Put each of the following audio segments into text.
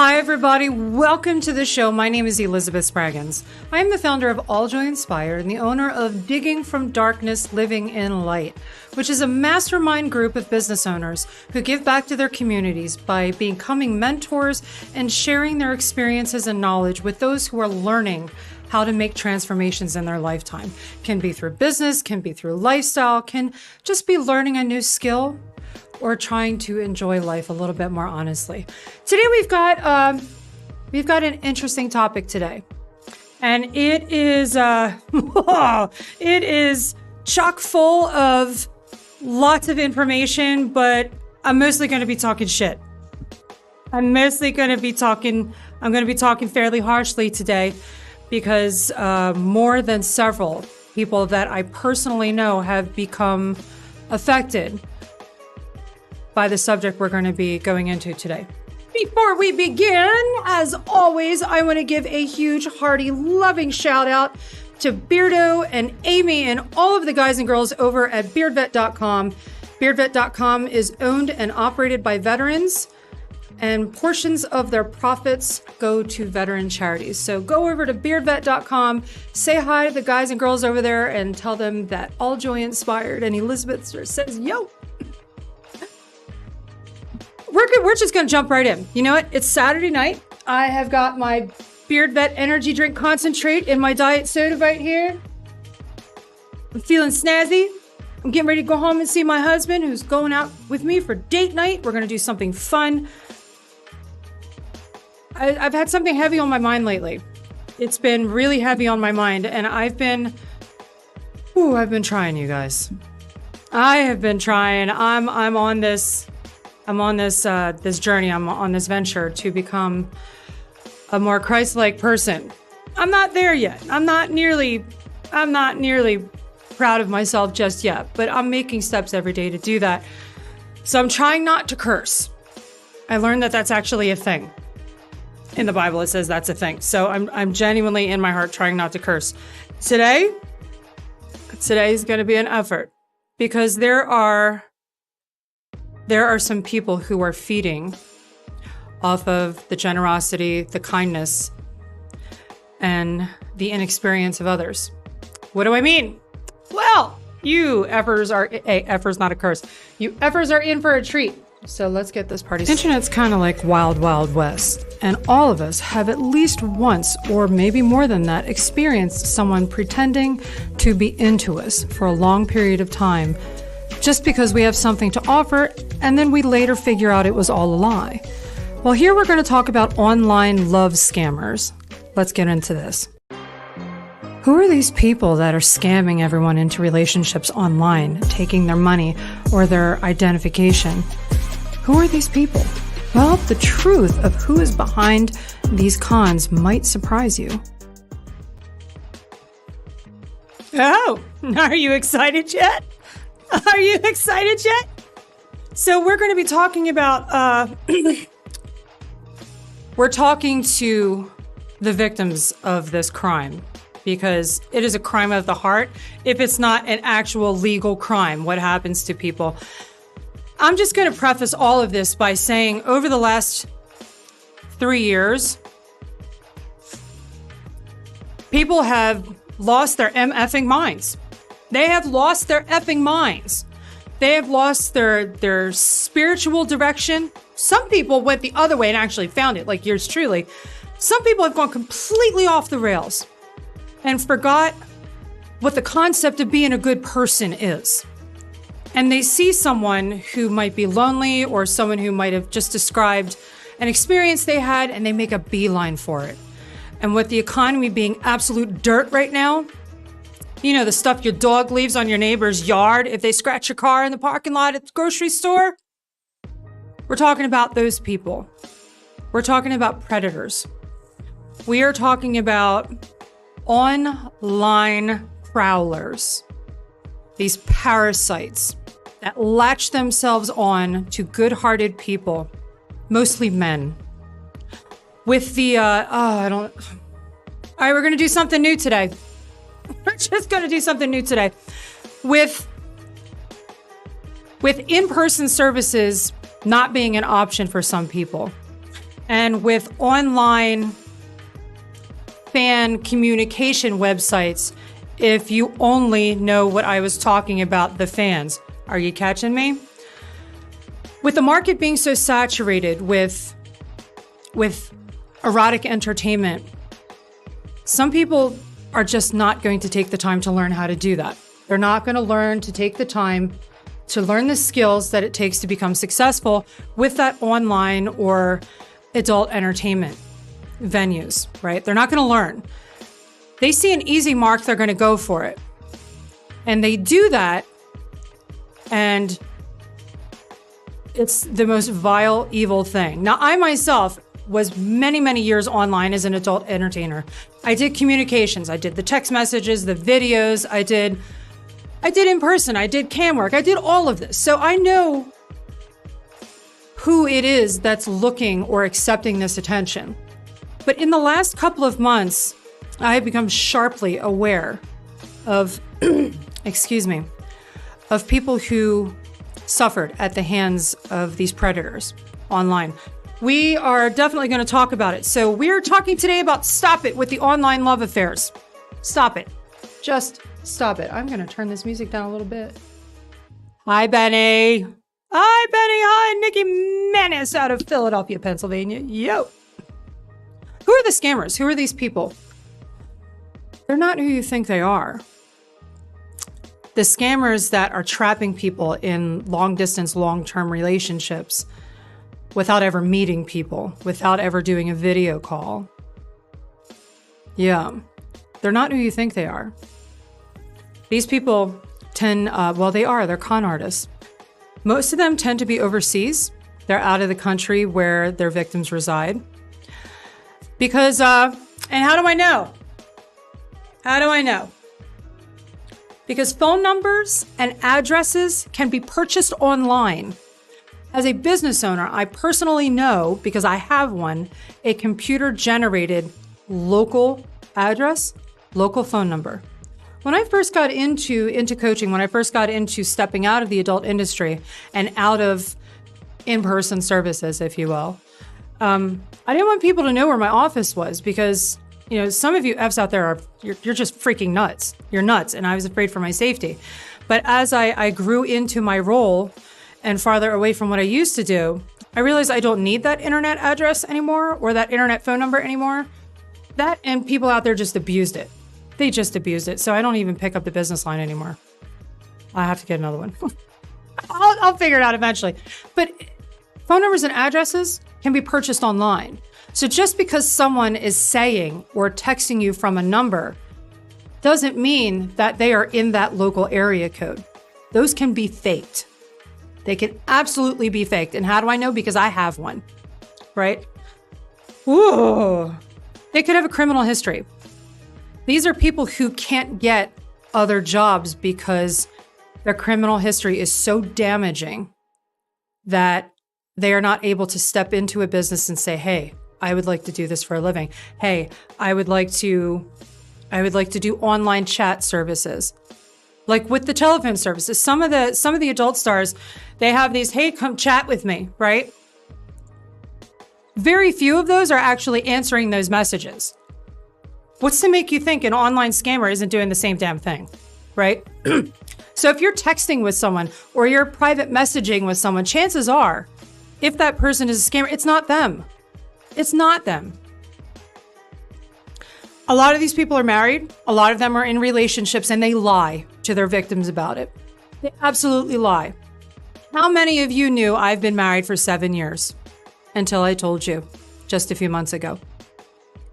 Hi, everybody. Welcome to the show. My name is Elizabeth Spraggins. I am the founder of All Joy Inspired and the owner of Digging from Darkness, Living in Light, which is a mastermind group of business owners who give back to their communities by becoming mentors and sharing their experiences and knowledge with those who are learning how to make transformations in their lifetime. Can be through business, can be through lifestyle, can just be learning a new skill, or trying to enjoy life a little bit more honestly. Today we've got an interesting topic today, and it is it is chock full of lots of information. But I'm mostly going to be talking shit. I'm going to be talking fairly harshly today because more than several people that I personally know have become affected by the subject we're going to be going into today. Before we begin, as always, I want to give a huge, hearty, loving shout out to Beardo and Amy and all of the guys and girls over at beardvet.com. Beardvet.com is owned and operated by veterans, and portions of their profits go to veteran charities. So go over to beardvet.com, say hi to the guys and girls over there, and tell them that All Joy Inspired and Elizabeth says, yo. We're just going to jump right in. You know what? It's Saturday night. I have got my Beard Vet energy drink concentrate in my diet soda right here. I'm feeling snazzy. I'm getting ready to go home and see my husband, who's going out with me for date night. We're going to do something fun. I've had something heavy on my mind lately. It's been really heavy on my mind, and I've been trying, you guys. I have been trying. I'm on this journey. I'm on this venture to become a more Christ-like person. I'm not there yet. I'm not nearly proud of myself just yet, but I'm making steps every day to do that. So I'm trying not to curse. I learned that that's actually a thing. In the Bible, it says that's a thing. So I'm genuinely in my heart trying not to curse. Today is going to be an effort because there are some people who are feeding off of the generosity, the kindness, and the inexperience of others. What do I mean? Well, you effers are, effer's not a curse. You effers are in for a treat. So let's get this party started. Internet's kind of like Wild Wild West, and all of us have at least once, or maybe more than that, experienced someone pretending to be into us for a long period of time just because we have something to offer, and then we later figure out it was all a lie. Well, here we're going to talk about online love scammers. Let's get into this. Who are these people that are scamming everyone into relationships online, taking their money or their identification? Who are these people? Well, the truth of who is behind these cons might surprise you. Oh, are you excited yet? Are you excited yet? So we're going to be talking about, we're talking to the victims of this crime because it is a crime of the heart. If it's not an actual legal crime, what happens to people? I'm just going to preface all of this by saying over the last 3 years, people have lost their MFing minds. They have lost their effing minds. They have lost their spiritual direction. Some people went the other way and actually found it, like yours truly. Some people have gone completely off the rails and forgot what the concept of being a good person is. And they see someone who might be lonely or someone who might have just described an experience they had, and they make a beeline for it. And with the economy being absolute dirt right now, you know, the stuff your dog leaves on your neighbor's yard if they scratch your car in the parking lot at the grocery store. We're talking about those people. We're talking about predators. We are talking about online prowlers. These parasites that latch themselves on to good-hearted people, mostly men. With the, all right, we're going to do something new today. We're just going to do something new today. With in-person services not being an option for some people, and with online fan communication websites, if you only know what I was talking about, the fans. Are you catching me? With the market being so saturated with erotic entertainment, some people are just not going to take the time to learn how to do that. They're not going to learn to take the time to learn the skills that it takes to become successful with that online or adult entertainment venues, right? They're not going to learn. They see an easy mark, they're going to go for it. And they do that, and it's the most vile, evil thing. Now, I myself was many, many years online as an adult entertainer. I did communications. I did the text messages, the videos. I did in person. I did cam work. I did all of this. So I know who it is that's looking or accepting this attention. But in the last couple of months, I have become sharply aware of, of people who suffered at the hands of these predators online. We are definitely going to talk about it. So we're talking today about stop it with the online love affairs. Stop it. Just stop it. I'm going to turn this music down a little bit. Hi, Benny. Hi, Benny. Hi, Nikki Menace out of Philadelphia, Pennsylvania. Yo. Who are the scammers? Who are these people? They're not who you think they are. The scammers that are trapping people in long-distance, long-term relationships without ever meeting people, without ever doing a video call. Yeah, they're not who you think they are. These people tend, they're con artists. Most of them tend to be overseas. They're out of the country where their victims reside. Because, and how do I know? How do I know? Because phone numbers and addresses can be purchased online. As a business owner, I personally know, because I have one, a computer-generated local address, local phone number. When I first got into coaching, when I first got into stepping out of the adult industry and out of in-person services, if you will, I didn't want people to know where my office was because, you know, some of you Fs out there you're just freaking nuts. You're nuts, and I was afraid for my safety. But as I grew into my role and farther away from what I used to do, I realized I don't need that internet address anymore or that internet phone number anymore. That and people out there just abused it. They just abused it. So I don't even pick up the business line anymore. I have to get another one. I'll figure it out eventually. But phone numbers and addresses can be purchased online. So just because someone is saying or texting you from a number doesn't mean that they are in that local area code. Those can be faked. They can absolutely be faked. And how do I know? Because I have one, right? Ooh. They could have a criminal history. These are people who can't get other jobs because their criminal history is so damaging that they are not able to step into a business and say, hey, I would like to do this for a living. Hey, I would like to do online chat services. Like with the telephone services, some of the adult stars, they have these, hey, come chat with me, right? Very few of those are actually answering those messages. What's to make you think an online scammer isn't doing the same damn thing, right? So if you're texting with someone or you're private messaging with someone, chances are, if that person is a scammer, it's not them. It's not them. A lot of these people are married. A lot of them are in relationships, and they lie to their victims about it. They absolutely lie. How many of you knew I've been married for 7 years until I told you just a few months ago?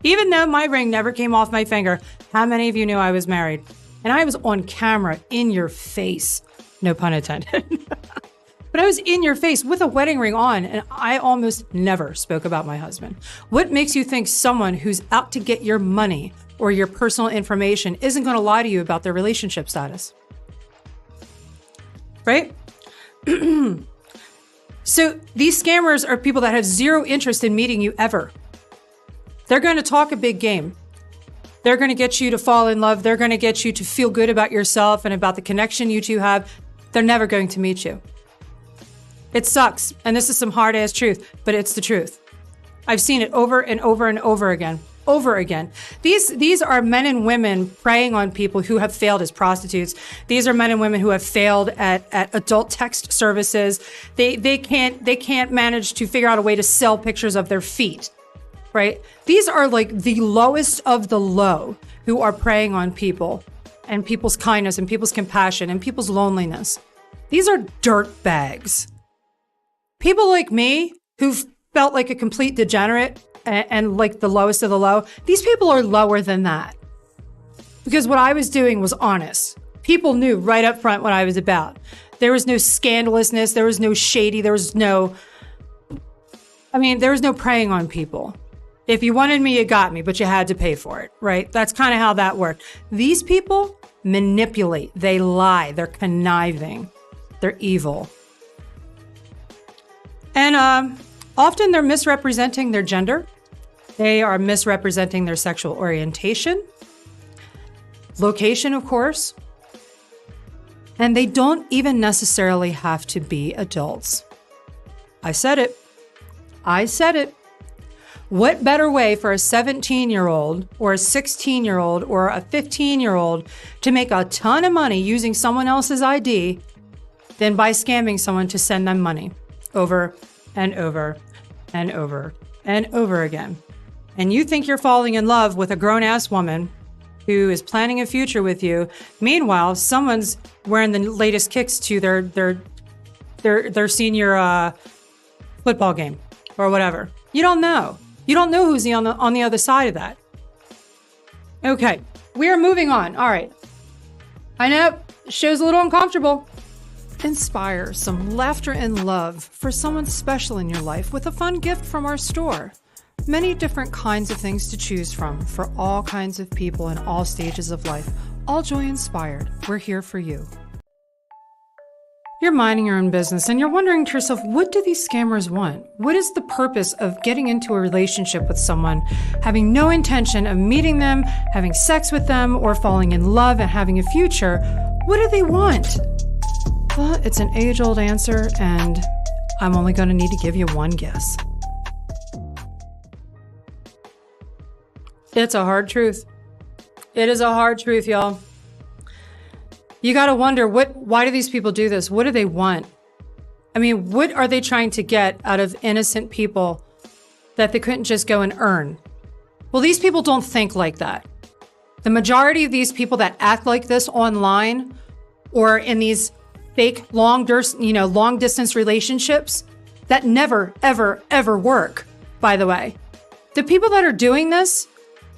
Even though my ring never came off my finger, how many of you knew I was married? And I was on camera in your face. No pun intended. But I was in your face with a wedding ring on, and I almost never spoke about my husband. What makes you think someone who's out to get your money or your personal information isn't going to lie to you about their relationship status? Right? So these scammers are people that have zero interest in meeting you ever. They're going to talk a big game. They're going to get you to fall in love. They're going to get you to feel good about yourself and about the connection you two have. They're never going to meet you. It sucks. And this is some hard ass truth, but it's the truth. I've seen it over and over and over again. Over again. These are men and women preying on people who have failed as prostitutes. These are men and women who have failed at adult text services. They can't manage to figure out a way to sell pictures of their feet, right? These are like the lowest of the low who are preying on people and people's kindness and people's compassion and people's loneliness. These are dirt bags. People like me who've felt like a complete degenerate and like the lowest of the low, these people are lower than that. Because what I was doing was honest. People knew right up front what I was about. There was no scandalousness, there was no shady, there was no preying on people. If you wanted me, you got me, but you had to pay for it, right? That's kind of how that worked. These people manipulate, they lie, they're conniving, they're evil. And often they're misrepresenting their gender. They are misrepresenting their sexual orientation, location, of course. And they don't even necessarily have to be adults. I said it. I said it. What better way for a 17-year-old or a 16-year-old or a 15-year-old to make a ton of money using someone else's ID than by scamming someone to send them money over and over and over and over again? And you think you're falling in love with a grown-ass woman who is planning a future with you. Meanwhile, someone's wearing the latest kicks to their senior football game or whatever. You don't know. You don't know who's on the other side of that. Okay, we are moving on. All right. I know, show's a little uncomfortable. Inspire some laughter and love for someone special in your life with a fun gift from our store. Many different kinds of things to choose from for all kinds of people in all stages of life. All joy inspired. We're here for you. You're minding your own business and you're wondering to yourself, what do these scammers want? What is the purpose of getting into a relationship with someone, having no intention of meeting them, having sex with them, or falling in love and having a future? What do they want? Well, it's an age-old answer, and I'm only going to need to give you one guess. It's a hard truth. It is a hard truth, y'all. You got to wonder, why do these people do this? What do they want? I mean, what are they trying to get out of innocent people that they couldn't just go and earn? Well, these people don't think like that. The majority of these people that act like this online or in these fake long distance relationships that never, ever, ever work, by the way. The people that are doing this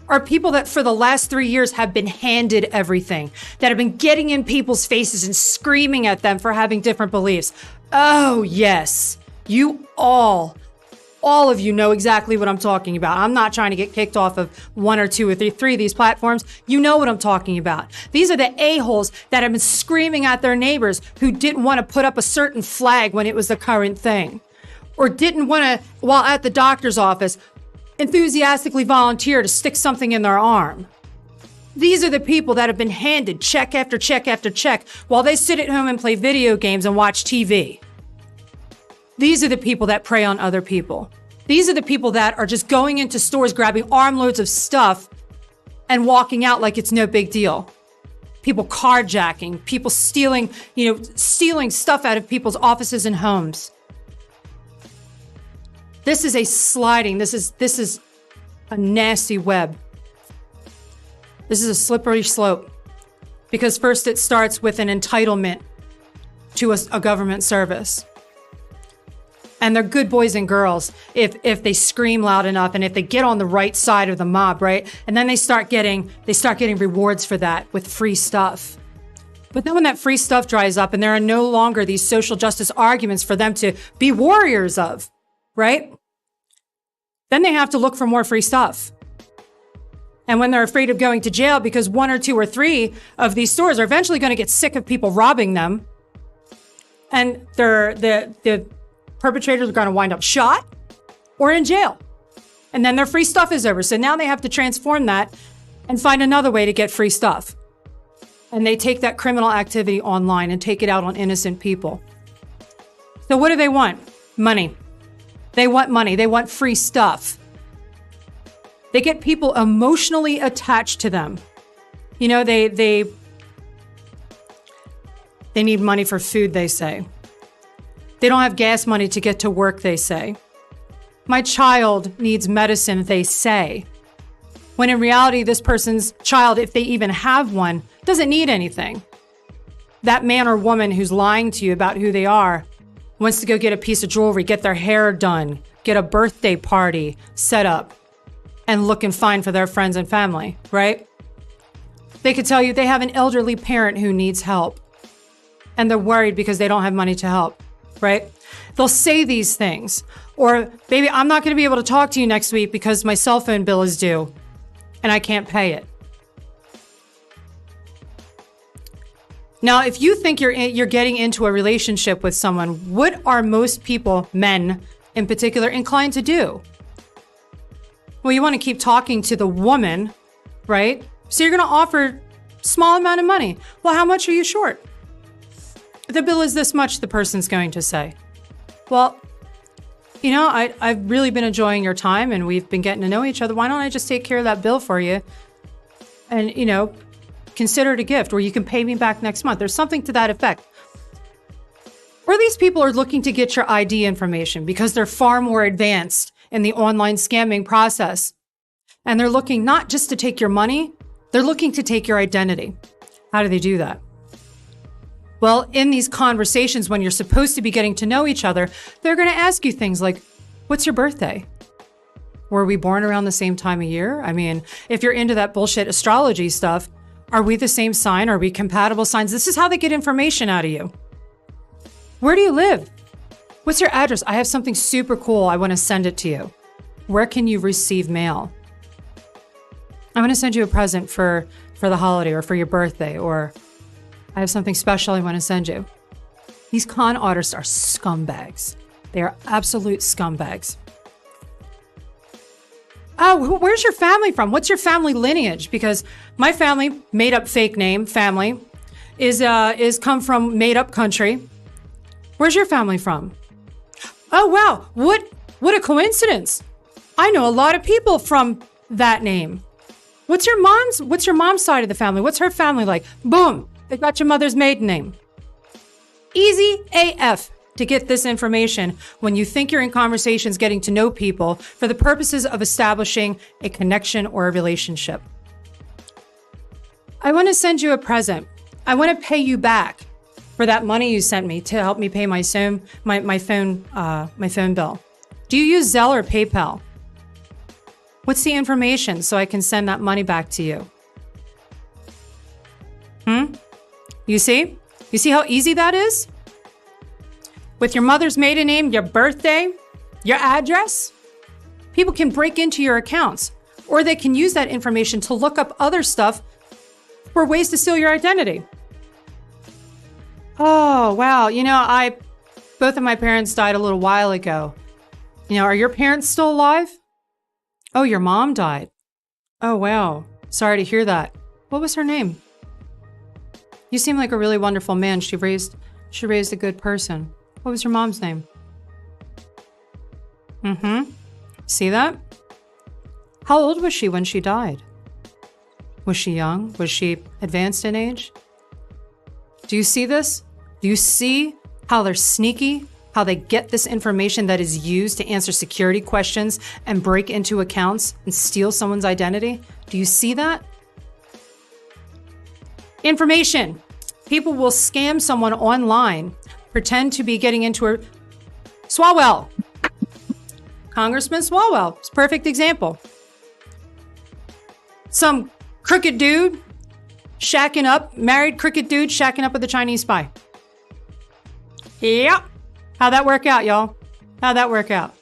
are people that for the last 3 years have been handed everything, that have been getting in people's faces and screaming at them for having different beliefs. Oh, yes. You all of you know exactly what I'm talking about. I'm not trying to get kicked off of one or two or three of these platforms. You know what I'm talking about. These are the a-holes that have been screaming at their neighbors who didn't want to put up a certain flag when it was the current thing, or didn't want to, while at the doctor's office, enthusiastically volunteer to stick something in their arm. These are the people that have been handed check after check after check while they sit at home and play video games and watch TV. These are the people that prey on other people. These are the people that are just going into stores, grabbing armloads of stuff and walking out like it's no big deal. People carjacking, people stealing stuff out of people's offices and homes. This is a sliding, this is a nasty web. This is a slippery slope, because first it starts with an entitlement to a government service. And they're good boys and girls if they scream loud enough and if they get on the right side of the mob, right? And then they start getting rewards for that with free stuff. But then when that free stuff dries up and there are no longer these social justice arguments for them to be warriors of, right? Then they have to look for more free stuff. And when they're afraid of going to jail because 1 or 2 or 3 of these stores are eventually going to get sick of people robbing them, and the perpetrators are going to wind up shot or in jail. And then their free stuff is over. So now they have to transform that and find another way to get free stuff. And they take that criminal activity online and take it out on innocent people. So what do they want? Money. They want money. They want free stuff. They get people emotionally attached to them. You know, they need money for food, they say. They don't have gas money to get to work, they say. My child needs medicine, they say. When in reality, this person's child, if they even have one, doesn't need anything. That man or woman who's lying to you about who they are wants to go get a piece of jewelry, get their hair done, get a birthday party set up, and looking fine for their friends and family, right? They could tell you they have an elderly parent who needs help, and they're worried because they don't have money to help, right? They'll say these things. Or, baby, I'm not going to be able to talk to you next week because my cell phone bill is due and I can't pay it. Now, if you think you're getting into a relationship with someone, what are most people, men in particular, inclined to do? Well, you want to keep talking to the woman, right? So you're going to offer a small amount of money. Well, how much are you short? The bill is this much, the person's going to say. Well, you know, I've really been enjoying your time and we've been getting to know each other. Why don't I just take care of that bill for you? And, you know, consider it a gift, or you can pay me back next month. There's something to that effect. Or these people are looking to get your ID information because they're far more advanced in the online scamming process. And they're looking not just to take your money, they're looking to take your identity. How do they do that? Well, in these conversations, when you're supposed to be getting to know each other, they're going to ask you things like, what's your birthday? Were we born around the same time of year? I mean, if you're into that bullshit astrology stuff, are we the same sign? Are we compatible signs? This is how they get information out of you. Where do you live? What's your address? I have something super cool. I want to send it to you. Where can you receive mail? I want to send you a present for the holiday or for your birthday, or I have something special I want to send you. These con artists are scumbags. They are absolute scumbags. Oh, where's your family from? What's your family lineage? Because my family, made up fake name family, is come from made up country. Where's your family from? Oh wow, what a coincidence. I know a lot of people from that name. What's your mom's side of the family? What's her family like? Boom, they got your mother's maiden name. Easy AF to get this information when you think you're in conversations getting to know people for the purposes of establishing a connection or a relationship. I want to send you a present. I want to pay you back for that money you sent me to help me pay my phone bill. Do you use Zelle or PayPal? What's the information so I can send that money back to you? You see? You see how easy that is? With your mother's maiden name, your birthday, your address, people can break into your accounts, or they can use that information to look up other stuff for ways to steal your identity. Oh, wow. You know, both of my parents died a little while ago. You know, are your parents still alive? Oh, your mom died. Oh, wow. Sorry to hear that. What was her name? You seem like a really wonderful man. She raised a good person. What was your mom's name? See that? How old was she when she died? Was she young? Was she advanced in age? Do you see this? Do you see how they're sneaky? How they get this information that is used to answer security questions and break into accounts and steal someone's identity? Do you see that? Information. People will scam someone online, pretend to be getting into a Swalwell. Congressman Swalwell is a perfect example. Some crooked dude shacking up, married crooked dude shacking up with a Chinese spy. Yep. How'd that work out, y'all? How'd that work out?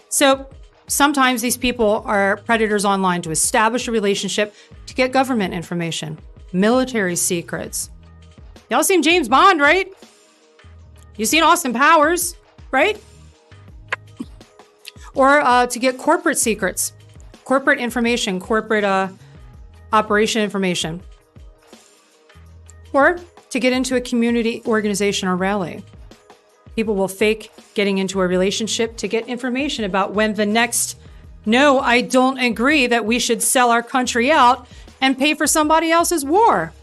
So sometimes these people are predators online to establish a relationship to get government information, military secrets. Y'all seen James Bond, right? You seen Austin Powers, right? Or to get corporate secrets, corporate information, corporate operation information. Or to get into a community organization or rally. People will fake getting into a relationship to get information about when the next, no, I don't agree that we should sell our country out and pay for somebody else's war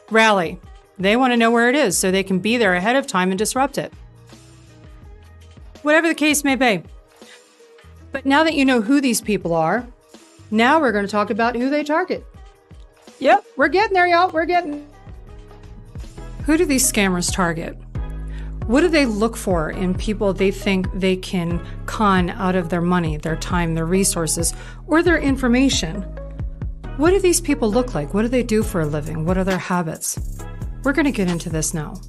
rally. They want to know where it is so they can be there ahead of time and disrupt it. Whatever the case may be. But now that you know who these people are, now we're going to talk about who they target. Yep, we're getting there, y'all. We're getting. Who do these scammers target? What do they look for in people they think they can con out of their money, their time, their resources, or their information? What do these people look like? What do they do for a living? What are their habits? We're going to get into this now.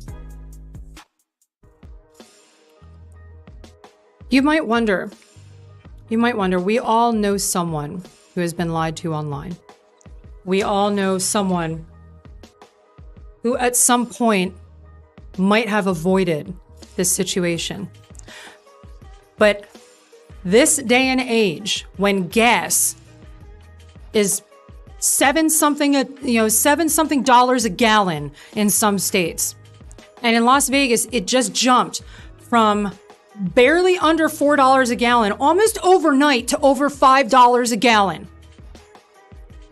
You might wonder, we all know someone who has been lied to online. We all know someone who at some point might have avoided this situation. But this day and age, when gas is $7 something dollars a gallon in some states, and in Las Vegas, it just jumped from barely under $4 a gallon, almost overnight, to over $5 a gallon.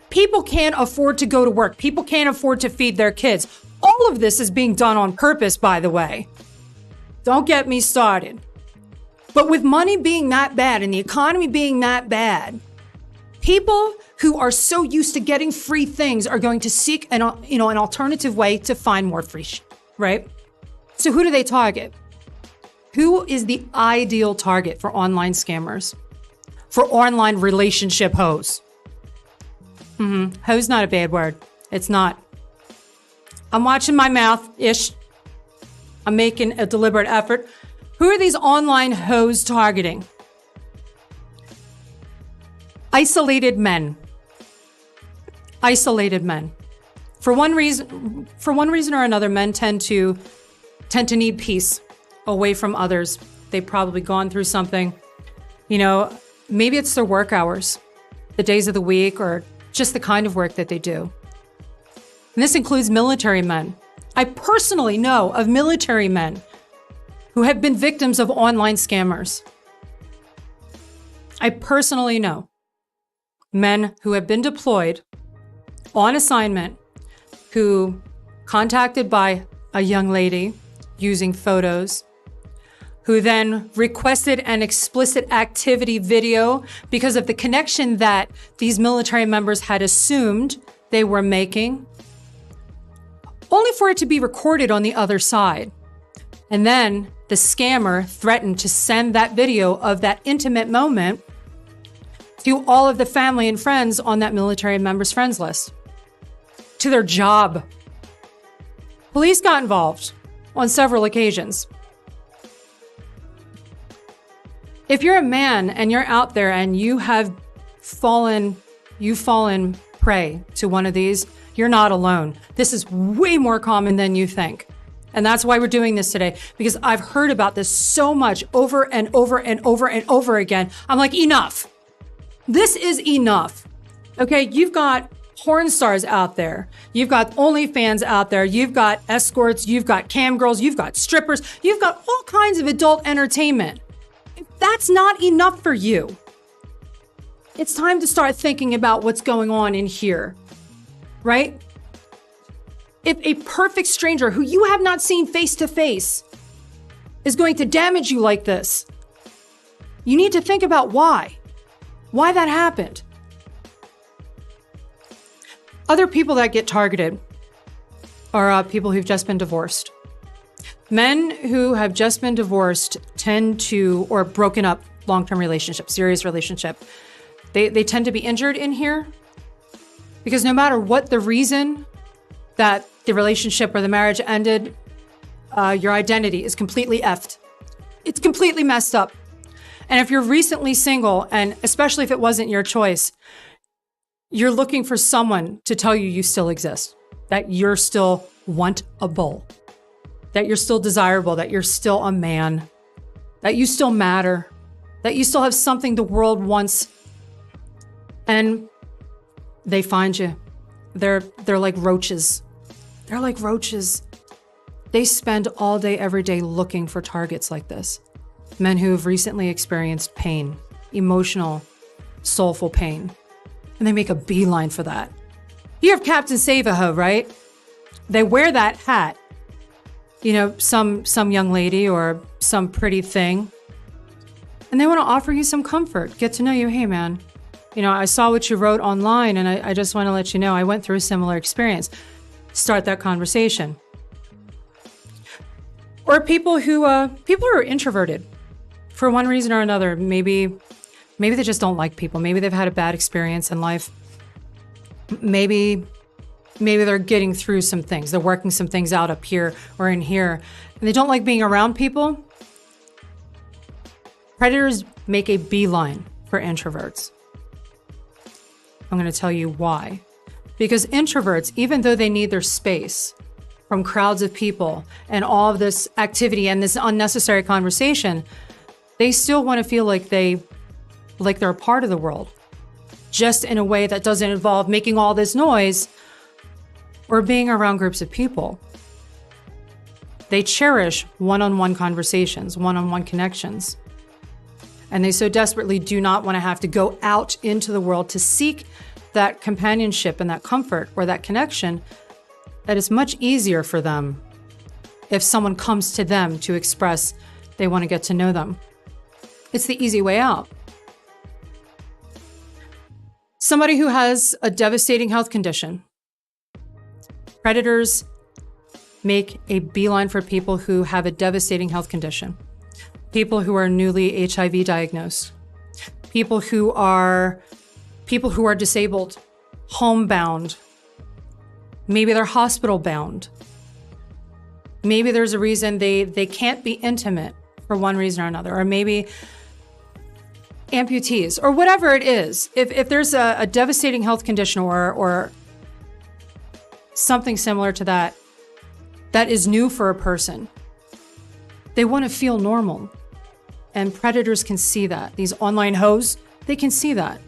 People can't afford to go to work. People can't afford to feed their kids. All of this is being done on purpose, by the way. Don't get me started. But with money being that bad and the economy being that bad, people who are so used to getting free things are going to seek an alternative way to find more free shit, right? So who do they target? Who is the ideal target for online scammers? For online relationship hoes? Hoe's not a bad word. It's not. I'm watching my mouth-ish. I'm making a deliberate effort. Who are these online hoes targeting? Isolated men. Isolated men. For one reason or another, men tend to need peace away from others. They've probably gone through something. Maybe it's their work hours, the days of the week, or just the kind of work that they do. And this includes military men. I personally know of military men who have been victims of online scammers. I personally know men who have been deployed on assignment, who contacted by a young lady using photos, who then requested an explicit activity video because of the connection that these military members had assumed they were making, only for it to be recorded on the other side. And then the scammer threatened to send that video of that intimate moment to all of the family and friends on that military member's friends list, to their job. Police got involved on several occasions. If you're a man and you're out there and you've fallen prey to one of these, you're not alone. This is way more common than you think. And that's why we're doing this today, because I've heard about this so much over and over and over and over again. I'm like, enough. This is enough. Okay, you've got porn stars out there. You've got OnlyFans out there. You've got escorts. You've got cam girls. You've got strippers. You've got all kinds of adult entertainment. If that's not enough for you, it's time to start thinking about what's going on in here, right? If a perfect stranger who you have not seen face to face is going to damage you like this, you need to think about why that happened. Other people that get targeted are people who've just been divorced. Men who have just been divorced or broken up long-term relationship, serious relationship, they tend to be injured in here because no matter what the reason that the relationship or the marriage ended, your identity is completely effed. It's completely messed up. And if you're recently single, and especially if it wasn't your choice, you're looking for someone to tell you still exist, that you're still wantable, that you're still desirable, that you're still a man, that you still matter, that you still have something the world wants. And they find you. They're like roaches. They're like roaches. They spend all day, every day looking for targets like this. Men who have recently experienced pain, emotional, soulful pain, and they make a beeline for that. You have Captain Save-A-Ho, right? They wear that hat. You know, some young lady or some pretty thing. And they want to offer you some comfort, get to know you. Hey, man, you know, I saw what you wrote online and I just want to let you know I went through a similar experience. Start that conversation. Or people who are introverted for one reason or another. Maybe they just don't like people. Maybe they've had a bad experience in life. Maybe they're getting through some things. They're working some things out up here or in here. And they don't like being around people. Predators make a beeline for introverts. I'm going to tell you why. Because introverts, even though they need their space from crowds of people and all of this activity and this unnecessary conversation, they still want to feel like they're a part of the world, just in a way that doesn't involve making all this noise or being around groups of people. They cherish one-on-one conversations, one-on-one connections. And they so desperately do not want to have to go out into the world to seek that companionship and that comfort or that connection, that it's much easier for them if someone comes to them to express they want to get to know them. It's the easy way out. Somebody who has a devastating health condition. Predators make a beeline for people who have a devastating health condition. People who are newly HIV diagnosed. People who are disabled, homebound. Maybe they're hospital bound. Maybe there's a reason they can't be intimate for one reason or another, or maybe amputees, or whatever it is. If there's a devastating health condition or something similar to that is new for a person, they want to feel normal. And predators can see that. These online hoes, they can see that.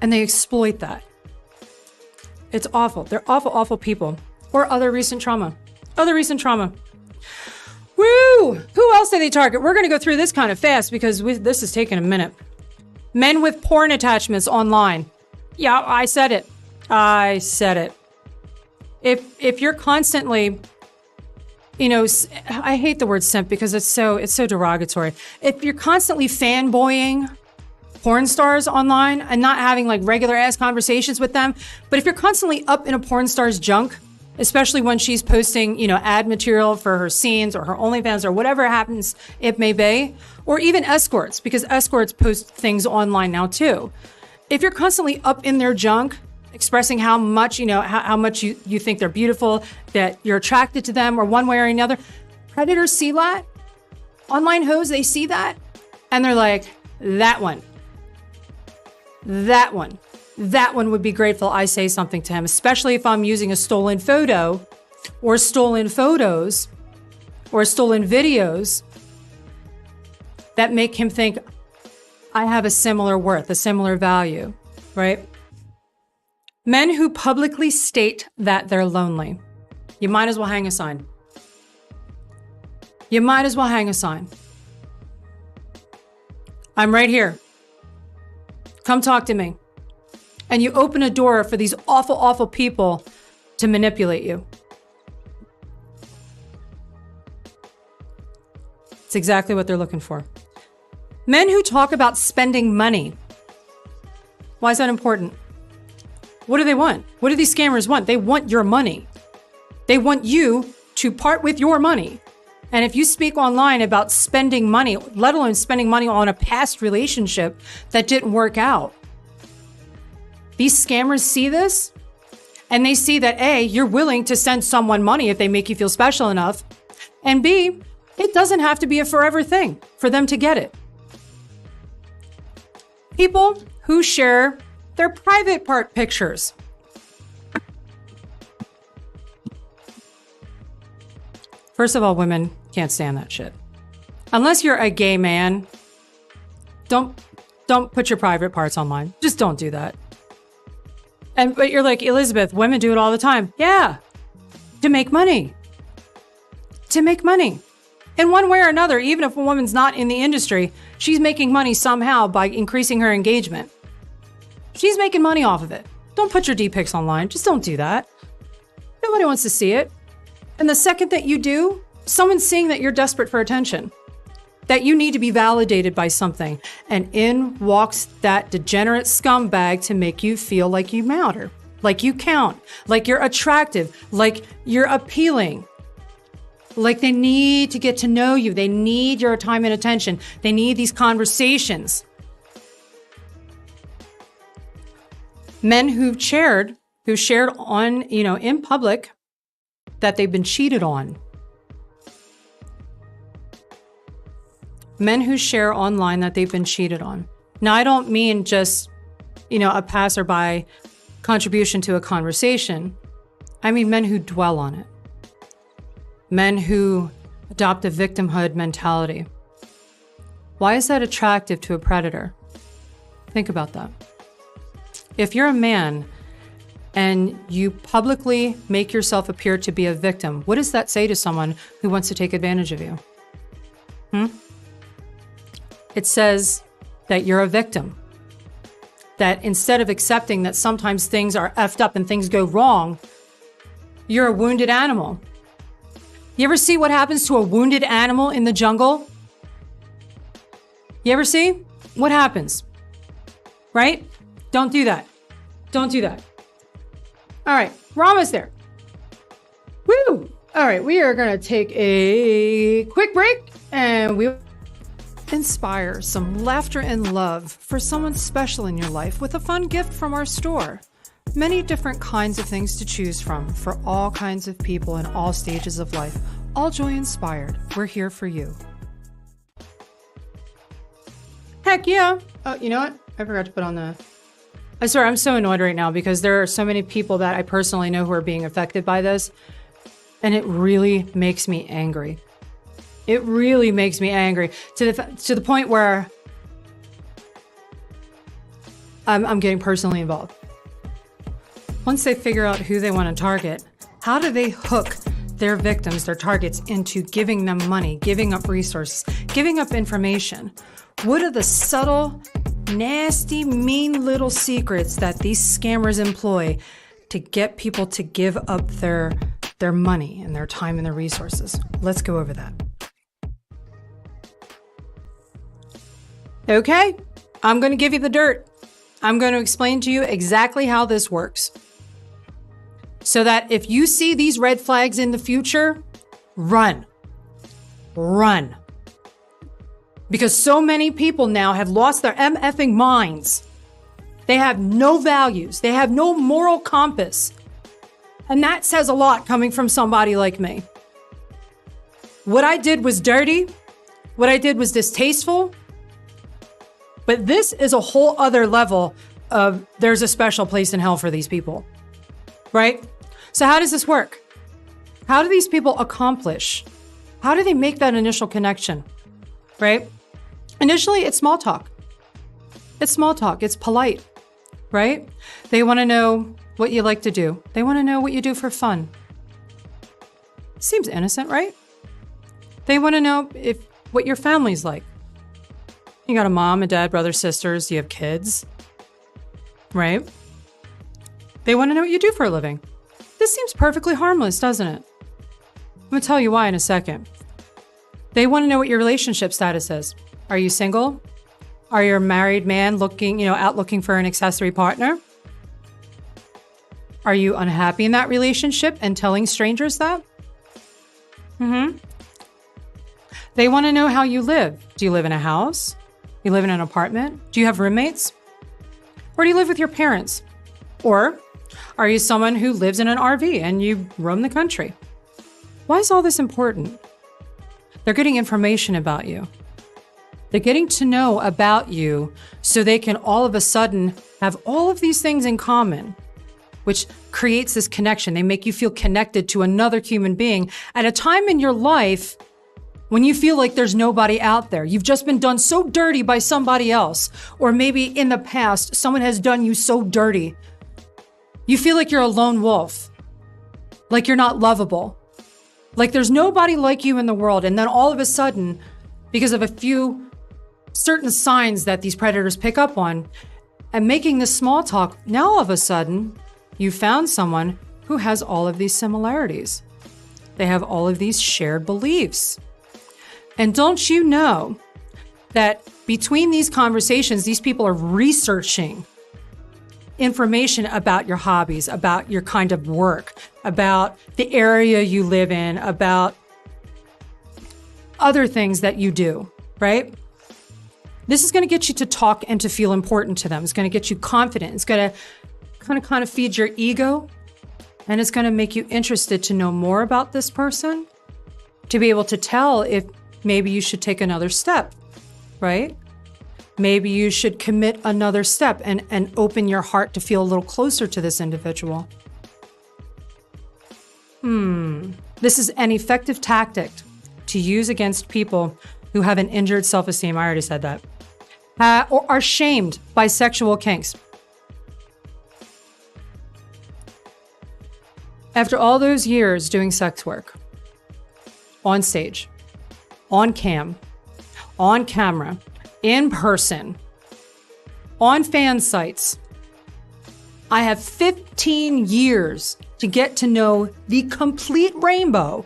And they exploit that. It's awful. They're awful, awful people. Or other recent trauma. Woo! Who else do they target? We're going to go through this kind of fast because this is taking a minute. Men with porn attachments online. Yeah, I said it. If you're constantly, you know, I hate the word simp because it's so derogatory. If you're constantly fanboying porn stars online and not having like regular ass conversations with them, but if you're constantly up in a porn star's junk, especially when she's posting, you know, ad material for her scenes or her OnlyFans or whatever happens it may be, or even escorts, because escorts post things online now too. If you're constantly up in their junk, expressing how much, you know, how much you think they're beautiful, that you're attracted to them or one way or another, predators see that. Online hoes, they see that and they're like, that one would be grateful I say something to him, especially if I'm using a stolen photo or stolen photos or stolen videos that make him think I have a similar worth, a similar value, right? Men who publicly state that they're lonely. You might as well hang a sign. You might as well hang a sign. I'm right here. Come talk to me. And you open a door for these awful, awful people to manipulate you. It's exactly what they're looking for. Men who talk about spending money. Why is that important? What do they want? What do these scammers want? They want your money. They want you to part with your money. And if you speak online about spending money, let alone spending money on a past relationship that didn't work out, these scammers see this and they see that A, you're willing to send someone money if they make you feel special enough. And B, it doesn't have to be a forever thing for them to get it. People who share their private part pictures. First of all, women can't stand that shit. Unless you're a gay man, don't put your private parts online. Just don't do that. But you're like, Elizabeth, women do it all the time. Yeah, to make money. to make money. In one way or another, even if a woman's not in the industry, she's making money somehow by increasing her engagement. She's making money off of it. Don't put your D-pics online. Just don't do that. Nobody wants to see it. And the second that you do, someone's seeing that you're desperate for attention, that you need to be validated by something. And in walks that degenerate scumbag to make you feel like you matter, like you count, like you're attractive, like you're appealing. Like they need to get to know you. They need your time and attention. They need these conversations. Men who shared on, in public that they've been cheated on. Men who share online that they've been cheated on. Now, I don't mean just, a passerby contribution to a conversation. I mean men who dwell on it. Men who adopt a victimhood mentality. Why is that attractive to a predator? Think about that. If you're a man and you publicly make yourself appear to be a victim, what does that say to someone who wants to take advantage of you? It says that you're a victim. That instead of accepting that sometimes things are effed up and things go wrong, you're a wounded animal. You ever see what happens to a wounded animal in the jungle? You ever see? What happens? Right? Don't do that. Don't do that. All right, we're almost there. Woo! All right, we are going to take a quick break and we'll inspire some laughter and love for someone special in your life with a fun gift from our store. Many different kinds of things to choose from for all kinds of people in all stages of life. All joy inspired. We're here for you. Heck yeah. Oh, you know what? I forgot to put on the... I swear, I'm so annoyed right now because there are so many people that I personally know who are being affected by this. And it really makes me angry. It really makes me angry to the point where I'm getting personally involved. Once they figure out who they want to target, how do they hook their victims, their targets, into giving them money, giving up resources, giving up information? What are the subtle, nasty, mean little secrets that these scammers employ to get people to give up their money and their time and their resources? Let's go over that. Okay, I'm going to give you the dirt. I'm going to explain to you exactly how this works. So that if you see these red flags in the future, run. Run. Because so many people now have lost their MFing minds. They have no values. They have no moral compass. And that says a lot coming from somebody like me. What I did was dirty. What I did was distasteful. But this is a whole other level of there's a special place in hell for these people, right? So how does this work? How do these people accomplish? How do they make that initial connection, right? Initially, it's small talk. It's small talk. It's polite, right? They want to know what you like to do. They want to know what you do for fun. Seems innocent, right? They want to know what your family's like. You got a mom, a dad, brothers, sisters, you have kids, right? They want to know what you do for a living. This seems perfectly harmless, doesn't it? I'm going to tell you why in a second. They want to know what your relationship status is. Are you single? Are you a married man out looking for an accessory partner? Are you unhappy in that relationship and telling strangers that? They want to know how you live. Do you live in a house? You live in an apartment? Do you have roommates? Or do you live with your parents? Or are you someone who lives in an RV and you roam the country? Why is all this important? They're getting information about you. They're getting to know about you so they can all of a sudden have all of these things in common, which creates this connection. They make you feel connected to another human being at a time in your life when you feel like there's nobody out there. You've just been done so dirty by somebody else. Or maybe in the past, someone has done you so dirty. You feel like you're a lone wolf, like you're not lovable. Like there's nobody like you in the world. And then all of a sudden, because of a few certain signs that these predators pick up on and making this small talk, now all of a sudden you found someone who has all of these similarities. They have all of these shared beliefs. And don't you know that between these conversations, these people are researching information about your hobbies, about your kind of work, about the area you live in, about other things that you do, right? This is going to get you to talk and to feel important to them. It's going to get you confident. It's going to kind of feed your ego, and it's going to make you interested to know more about this person, to be able to tell if maybe you should take another step, right? Maybe you should commit another step and open your heart to feel a little closer to this individual. This is an effective tactic to use against people who have an injured self-esteem. I already said that. Or are shamed by sexual kinks. After all those years doing sex work, on stage, on cam, on camera, in person, on fan sites, I have 15 years to get to know the complete rainbow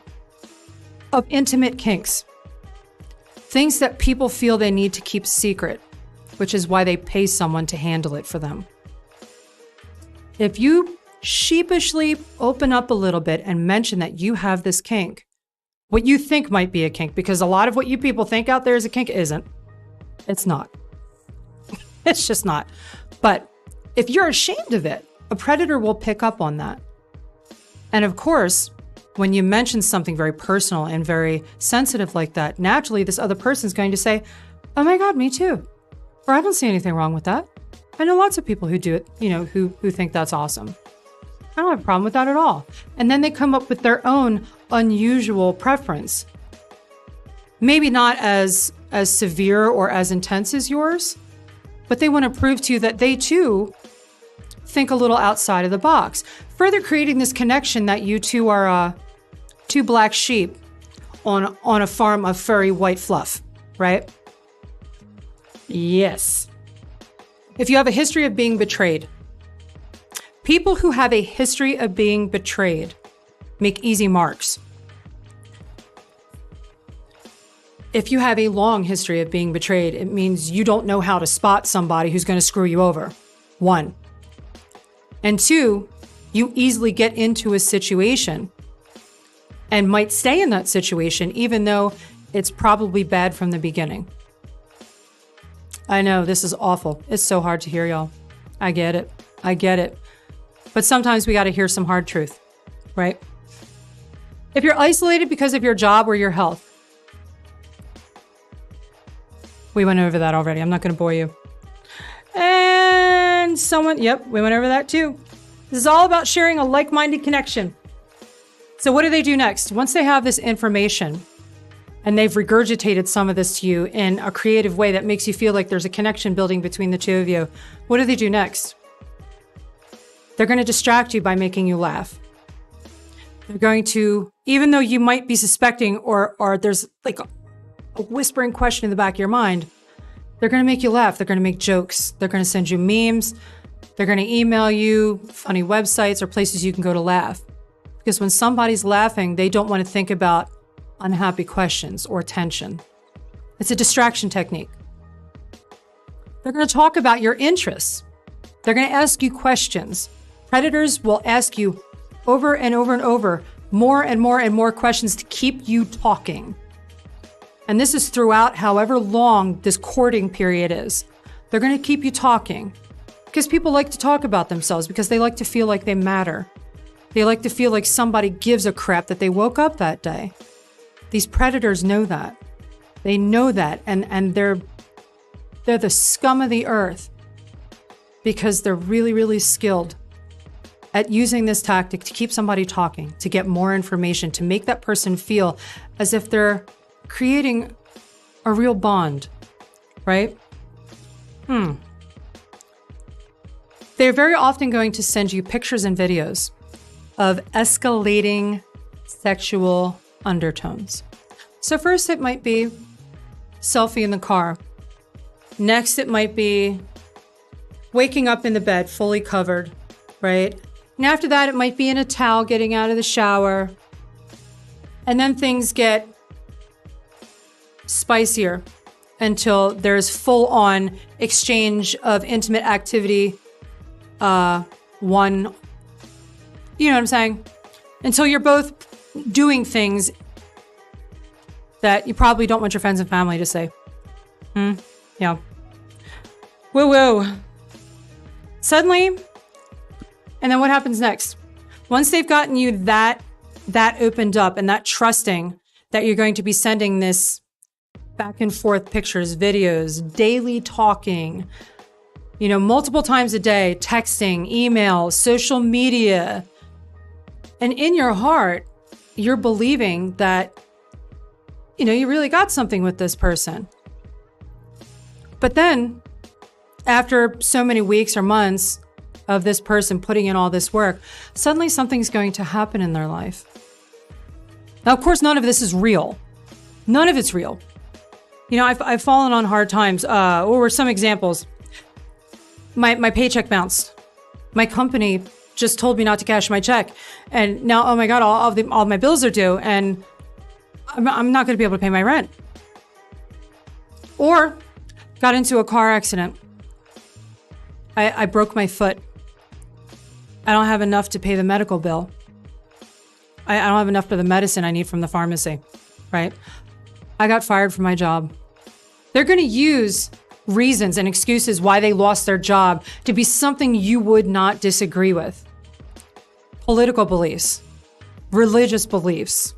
of intimate kinks. Things that people feel they need to keep secret, which is why they pay someone to handle it for them. If you sheepishly open up a little bit and mention that you have this kink, what you think might be a kink, because a lot of what you people think out there is a kink isn't. It's not. It's just not. But if you're ashamed of it, a predator will pick up on that. And of course, when you mention something very personal and very sensitive like that, naturally this other person is going to say, oh my God, me too. Or I don't see anything wrong with that. I know lots of people who do it, who think that's awesome. I don't have a problem with that at all. And then they come up with their own unusual preference. Maybe not as severe or as intense as yours, but they want to prove to you that they too think a little outside of the box. Further creating this connection that you two are two black sheep on a farm of furry white fluff, right? Yes. If you have a history of being betrayed, people who have a history of being betrayed make easy marks. If you have a long history of being betrayed, it means you don't know how to spot somebody who's going to screw you over. 1. And 2, you easily get into a situation and might stay in that situation even though it's probably bad from the beginning. I know, this is awful. It's so hard to hear, y'all. I get it. I get it. But sometimes we got to hear some hard truth, right? If you're isolated because of your job or your health, we went over that already. I'm not going to bore you. And yep, we went over that too. This is all about sharing a like-minded connection. So what do they do next? Once they have this information and they've regurgitated some of this to you in a creative way that makes you feel like there's a connection building between the two of you, what do they do next? They're going to distract you by making you laugh. They're going to, even though you might be suspecting or there's like a whispering question in the back of your mind, they're going to make you laugh. They're going to make jokes. They're going to send you memes. They're going to email you funny websites or places you can go to laugh. Because when somebody's laughing, they don't want to think about unhappy questions or tension. It's a distraction technique. They're going to talk about your interests. They're going to ask you questions. Predators will ask you over and over and over, more and more and more questions to keep you talking. And this is throughout however long this courting period is. They're going to keep you talking because people like to talk about themselves because they like to feel like they matter. They like to feel like somebody gives a crap that they woke up that day. These predators know that. They know that, and they're the scum of the earth because they're really, really skilled at using this tactic to keep somebody talking, to get more information, to make that person feel as if they're creating a real bond, right? They're very often going to send you pictures and videos of escalating sexual undertones. So first it might be selfie in the car. Next it might be waking up in the bed fully covered, right? And after that it might be in a towel getting out of the shower. And then things get spicier until there's full-on exchange of intimate activity. One, you know what I'm saying? Until you're both doing things that you probably don't want your friends and family to say. Yeah. Woo-woo. Suddenly, and then what happens next? Once they've gotten you that opened up and that trusting that you're going to be sending this back and forth pictures, videos, daily talking, you know, multiple times a day, texting, email, social media. And in your heart, you're believing that, you know, you really got something with this person. But then after so many weeks or months of this person putting in all this work, suddenly something's going to happen in their life. Now, of course, none of this is real. None of it's real. You know, I've fallen on hard times. Or some examples. My paycheck bounced. My company just told me not to cash my check. And now, oh my God, all my bills are due. And I'm not going to be able to pay my rent. Or got into a car accident. I broke my foot. I don't have enough to pay the medical bill. I don't have enough for the medicine I need from the pharmacy, right? I got fired from my job. They're going to use reasons and excuses why they lost their job to be something you would not disagree with. Political beliefs, religious beliefs,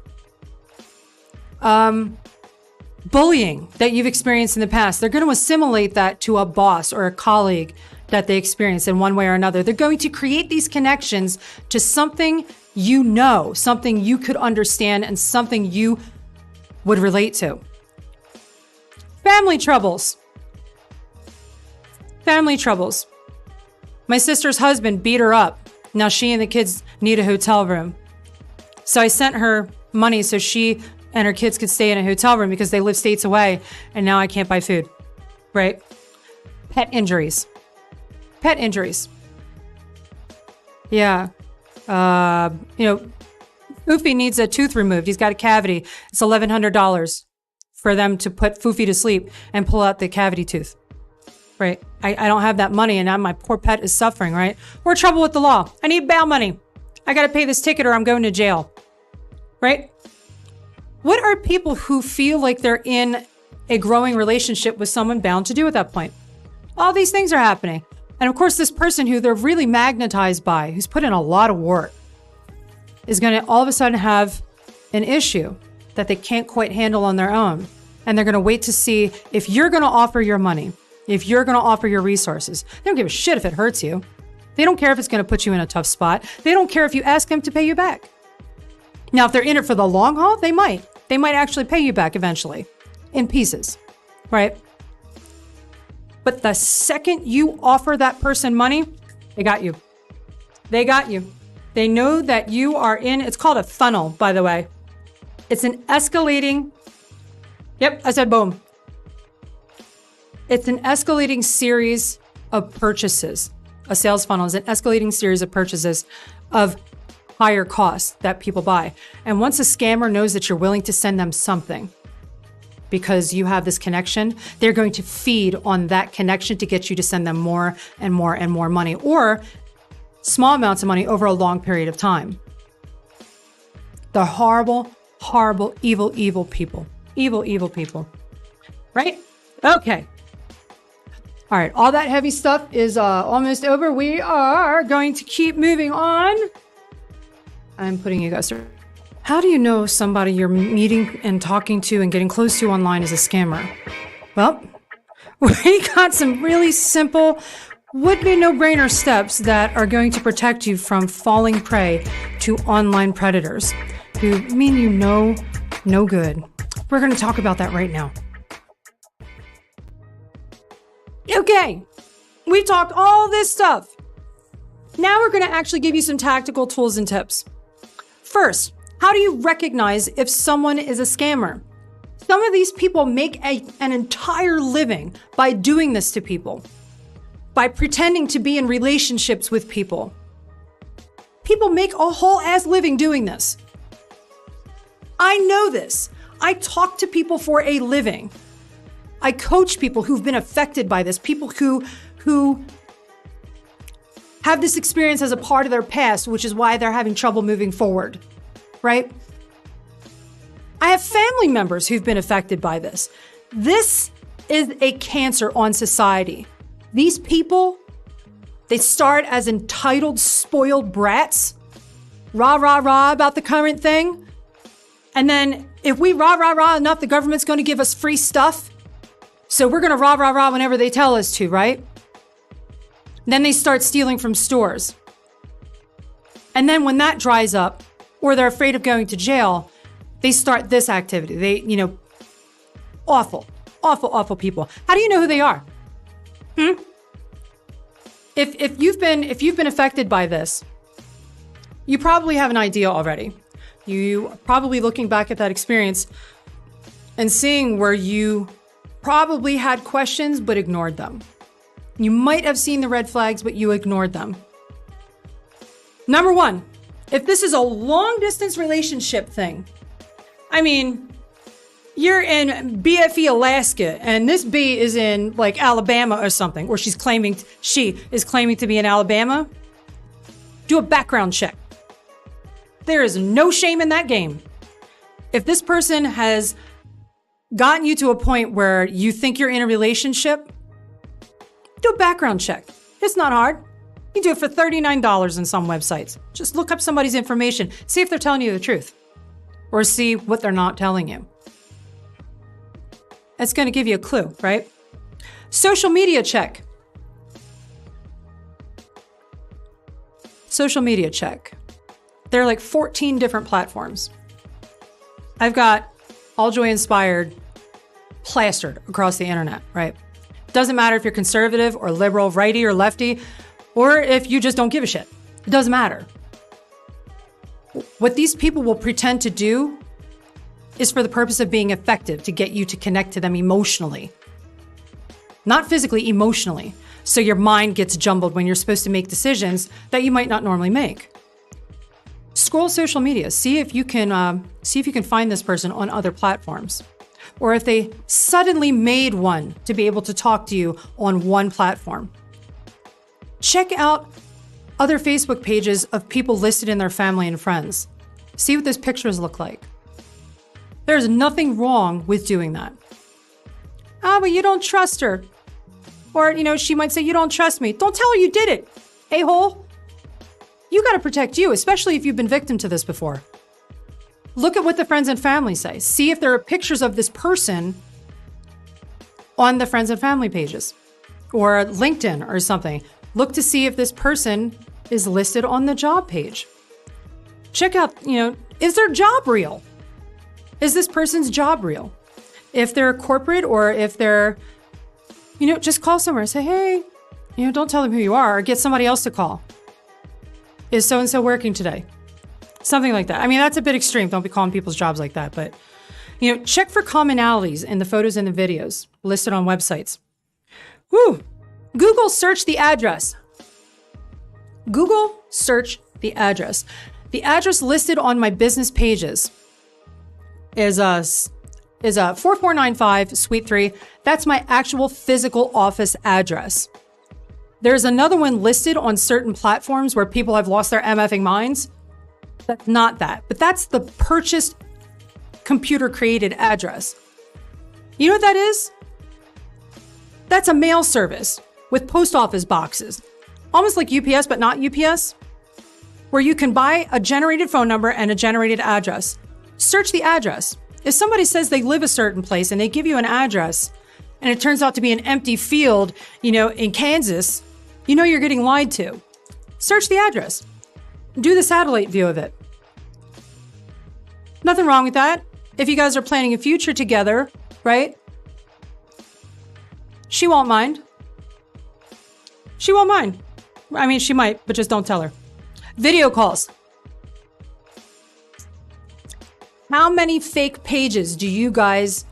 bullying that you've experienced in the past. They're going to assimilate that to a boss or a colleague that they experience in one way or another. They're going to create these connections to something you know, something you could understand, and something you would relate to. Family troubles. Family troubles. My sister's husband beat her up. Now she and the kids need a hotel room. So I sent her money so she and her kids could stay in a hotel room because they live states away, and now I can't buy food, right? Pet injuries. Pet injuries. Yeah. You know, Foofy needs a tooth removed. He's got a cavity. It's $1,100 for them to put Foofy to sleep and pull out the cavity tooth, right? I don't have that money, and now my poor pet is suffering, right? We're in trouble with the law. I need bail money. I got to pay this ticket or I'm going to jail, right? What are people who feel like they're in a growing relationship with someone bound to do at that point? All these things are happening. And of course, this person who they're really magnetized by, who's put in a lot of work, is going to all of a sudden have an issue that they can't quite handle on their own. And they're going to wait to see if you're going to offer your money, if you're going to offer your resources. They don't give a shit if it hurts you. They don't care if it's going to put you in a tough spot. They don't care if you ask them to pay you back. Now, if they're in it for the long haul, they might. They might actually pay you back eventually in pieces, right? But the second you offer that person money, they got you. They got you. They know that you are in, it's called a funnel, by the way. It's an escalating, yep, I said boom. It's an escalating series of purchases. A sales funnel is an escalating series of purchases of higher costs that people buy. And once a scammer knows that you're willing to send them something, because you have this connection, they're going to feed on that connection to get you to send them more and more and more money, or small amounts of money over a long period of time. The horrible, horrible, evil, evil people. Evil, evil people. Right? Okay. All right. All that heavy stuff is almost over. We are going to keep moving on. I'm putting you guys through. How do you know somebody you're meeting and talking to and getting close to online is a scammer? Well, we got some really simple, would-be no-brainer steps that are going to protect you from falling prey to online predators who mean you no good. We're going to talk about that right now. Okay, we've talked all this stuff. Now we're going to actually give you some tactical tools and tips. First, How do you recognize if someone is a scammer? Some of these people make an entire living by doing this to people, by pretending to be in relationships with people. People make a whole ass living doing this. I know this. I talk to people for a living. I coach people who've been affected by this, people who have this experience as a part of their past, which is why they're having trouble moving forward, right? I have family members who've been affected by this. This is a cancer on society. These people, they start as entitled, spoiled brats, rah, rah, rah about the current thing. And then if we rah, rah, rah enough, the government's going to give us free stuff. So we're going to rah, rah, rah whenever they tell us to, right? Then they start stealing from stores. And then when that dries up, or they're afraid of going to jail, they start this activity. They, awful, awful, awful people. How do you know who they are? If you've been affected by this, you probably have an idea already. You are probably looking back at that experience and seeing where you probably had questions but ignored them. You might have seen the red flags, but you ignored them. Number one, if this is a long distance relationship thing, I mean, you're in BFE, Alaska, and this B is in like Alabama or something, or she is claiming to be in Alabama. Do a background check. There is no shame in that game. If this person has gotten you to a point where you think you're in a relationship, do a background check. It's not hard. You do it for $39 in some websites. Just look up somebody's information, see if they're telling you the truth, or see what they're not telling you. That's going to give you a clue, right? Social media check. Social media check. There are like 14 different platforms. I've got All Joy Inspired plastered across the internet, right? Doesn't matter if you're conservative or liberal, righty or lefty, or if you just don't give a shit. It doesn't matter. What these people will pretend to do is for the purpose of being effective, to get you to connect to them emotionally. Not physically, emotionally. So your mind gets jumbled when you're supposed to make decisions that you might not normally make. Scroll social media, see if you can find this person on other platforms, or if they suddenly made one to be able to talk to you on one platform. Check out other Facebook pages of people listed in their family and friends. See what those pictures look like. There's nothing wrong with doing that. But you don't trust her. Or, she might say, you don't trust me. Don't tell her you did it, a-hole. You got to protect you, especially if you've been victim to this before. Look at what the friends and family say. See if there are pictures of this person on the friends and family pages or LinkedIn or something. Look to see if this person is listed on the job page. Check out, is their job real? Is this person's job real? If they're corporate or if they're, just call somewhere and say, hey, don't tell them who you are, or get somebody else to call. Is so-and-so working today? Something like that. I mean, that's a bit extreme. Don't be calling people's jobs like that. But, check for commonalities in the photos and the videos listed on websites. Woo! Google search the address. Google search the address. The address listed on my business pages is a 4495 Suite 3. That's my actual physical office address. There's another one listed on certain platforms where people have lost their MFing minds. That's not that, but that's the purchased computer-created address. You know what that is? That's a mail service with post office boxes. Almost like UPS, but not UPS, where you can buy a generated phone number and a generated address. Search the address. If somebody says they live a certain place and they give you an address and it turns out to be an empty field, in Kansas, you're getting lied to. Search the address. Do the satellite view of it. Nothing wrong with that. If you guys are planning a future together, right? She won't mind. She won't mind. I mean, she might, but just don't tell her. Video calls. How many fake pages do you guys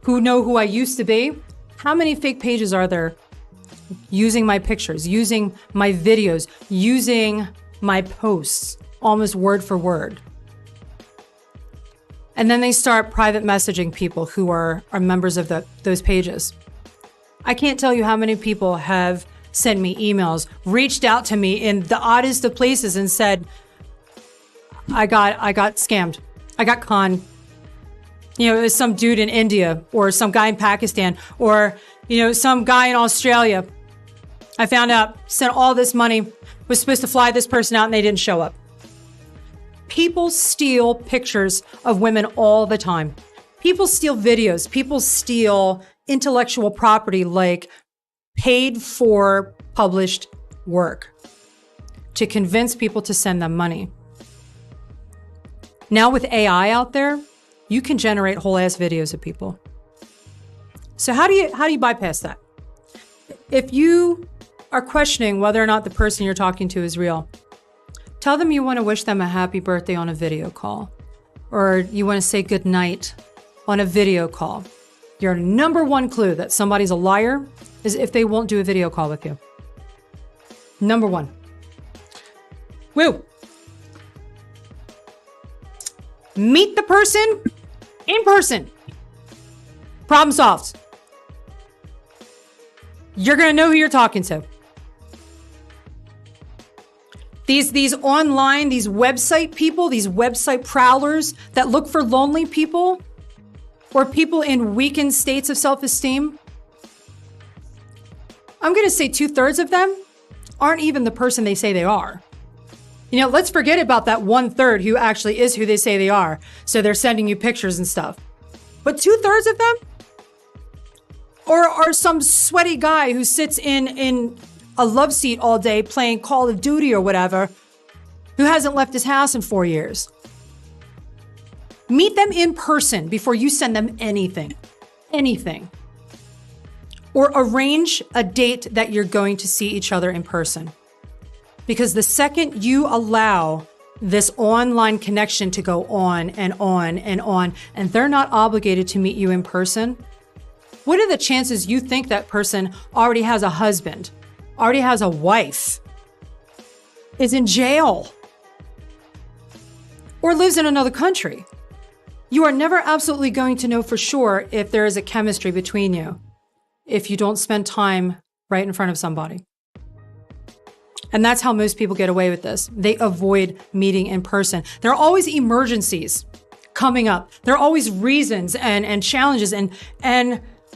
who know who I used to be? How many fake pages are there using my pictures, using my videos, using my posts, almost word for word? And then they start private messaging people who are members of those pages. I can't tell you how many people have sent me emails, reached out to me in the oddest of places and said, I got scammed. I got conned. You know, it was some dude in India or some guy in Pakistan or, you know, some guy in Australia. I found out, sent all this money, was supposed to fly this person out and they didn't show up. People steal pictures of women all the time. People steal videos. People steal intellectual property like paid for published work to convince people to send them money. Now with AI out there, you can generate whole ass videos of people. So how do you bypass that? If you are questioning whether or not the person you're talking to is real, tell them you want to wish them a happy birthday on a video call, or you want to say good night on a video call. Your number one clue that somebody's a liar is if they won't do a video call with you. Number one. Woo! Meet the person in person. Problem solved. You're going to know who you're talking to. These online, these website people, these website prowlers that look for lonely people or people in weakened states of self-esteem, I'm going to say 2/3 of them aren't even the person they say they are. You know, let's forget about that 1/3 who actually is who they say they are. So they're sending you pictures and stuff. But 2/3 of them are some sweaty guy who sits in a love seat all day playing Call of Duty or whatever, who hasn't left his house in 4 years. Meet them in person before you send them anything. Anything. Or arrange a date that you're going to see each other in person. Because the second you allow this online connection to go on and on and on, and they're not obligated to meet you in person, what are the chances you think that person already has a husband, already has a wife, is in jail, or lives in another country? You are never absolutely going to know for sure if there is a chemistry between you if you don't spend time right in front of somebody. And that's how most people get away with this. They avoid meeting in person. There are always emergencies coming up. There are always reasons and challenges and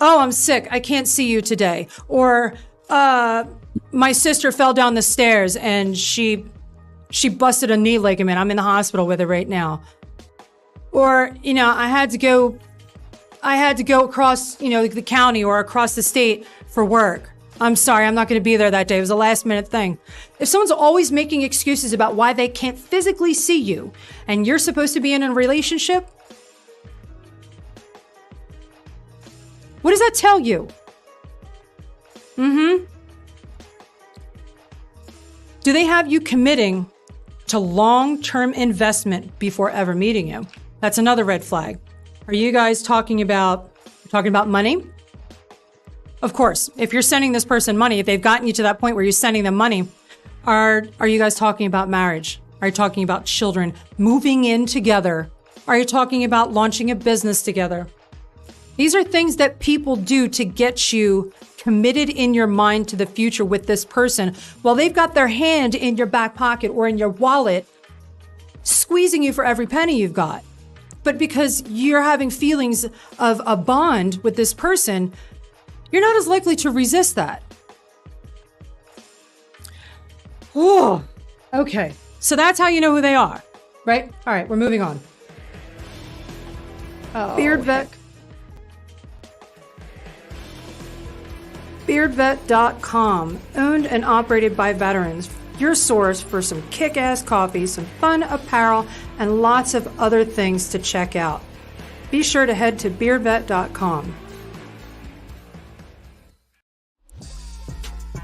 oh, I'm sick, I can't see you today. Or my sister fell down the stairs and she busted a knee ligament. I'm in the hospital with her right now. Or, you know, I had to go across, you know, the county or across the state for work. I'm sorry, I'm not going to be there that day. It was a last minute thing. If someone's always making excuses about why they can't physically see you and you're supposed to be in a relationship, what does that tell you? Do they have you committing to long-term investment before ever meeting you? That's another red flag. Are you guys talking about money? Of course, if you're sending this person money, if they've gotten you to that point where you're sending them money, are you guys talking about marriage? Are you talking about children, moving in together? Are you talking about launching a business together? These are things that people do to get you committed in your mind to the future with this person while they've got their hand in your back pocket or in your wallet, squeezing you for every penny you've got. But because you're having feelings of a bond with this person, you're not as likely to resist that. Oh, okay. So that's how you know who they are, right? All right, we're moving on. Oh, Beardvet.com, owned and operated by veterans. Your source for some kick-ass coffee, some fun apparel, and lots of other things to check out. Be sure to head to beardvet.com.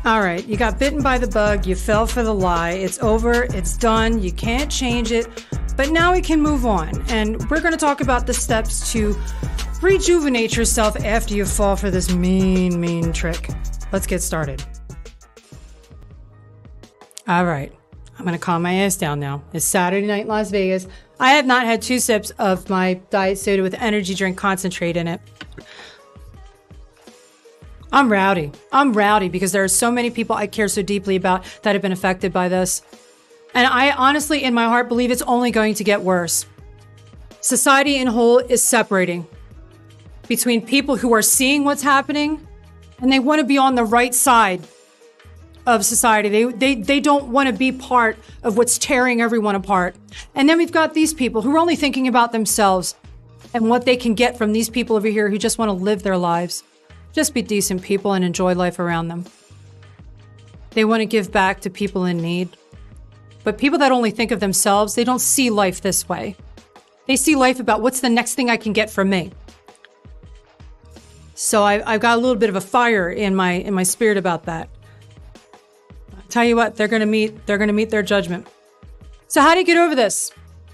All right, you got bitten by the bug, you fell for the lie, it's over, it's done, you can't change it, But now we can move on, and we're going to talk about the steps to rejuvenate yourself after you fall for this mean trick. Let's get started. All right, I'm going to calm my ass down now. It's Saturday night in Las Vegas. I have not had 2 sips of my diet soda with energy drink concentrate in it. I'm rowdy. I'm rowdy because there are so many people I care so deeply about that have been affected by this. And I honestly, in my heart, believe it's only going to get worse. Society in whole is separating between people who are seeing what's happening and they want to be on the right side of society. They don't want to be part of what's tearing everyone apart. And then we've got these people who are only thinking about themselves and what they can get from these people over here who just want to live their lives. Just be decent people and enjoy life around them. They want to give back to people in need. But people that only think of themselves, they don't see life this way. They see life about what's the next thing I can get from me. So I've got a little bit of a fire in my spirit about that. I'll tell you what, they're gonna meet their judgment. So how do you get over this?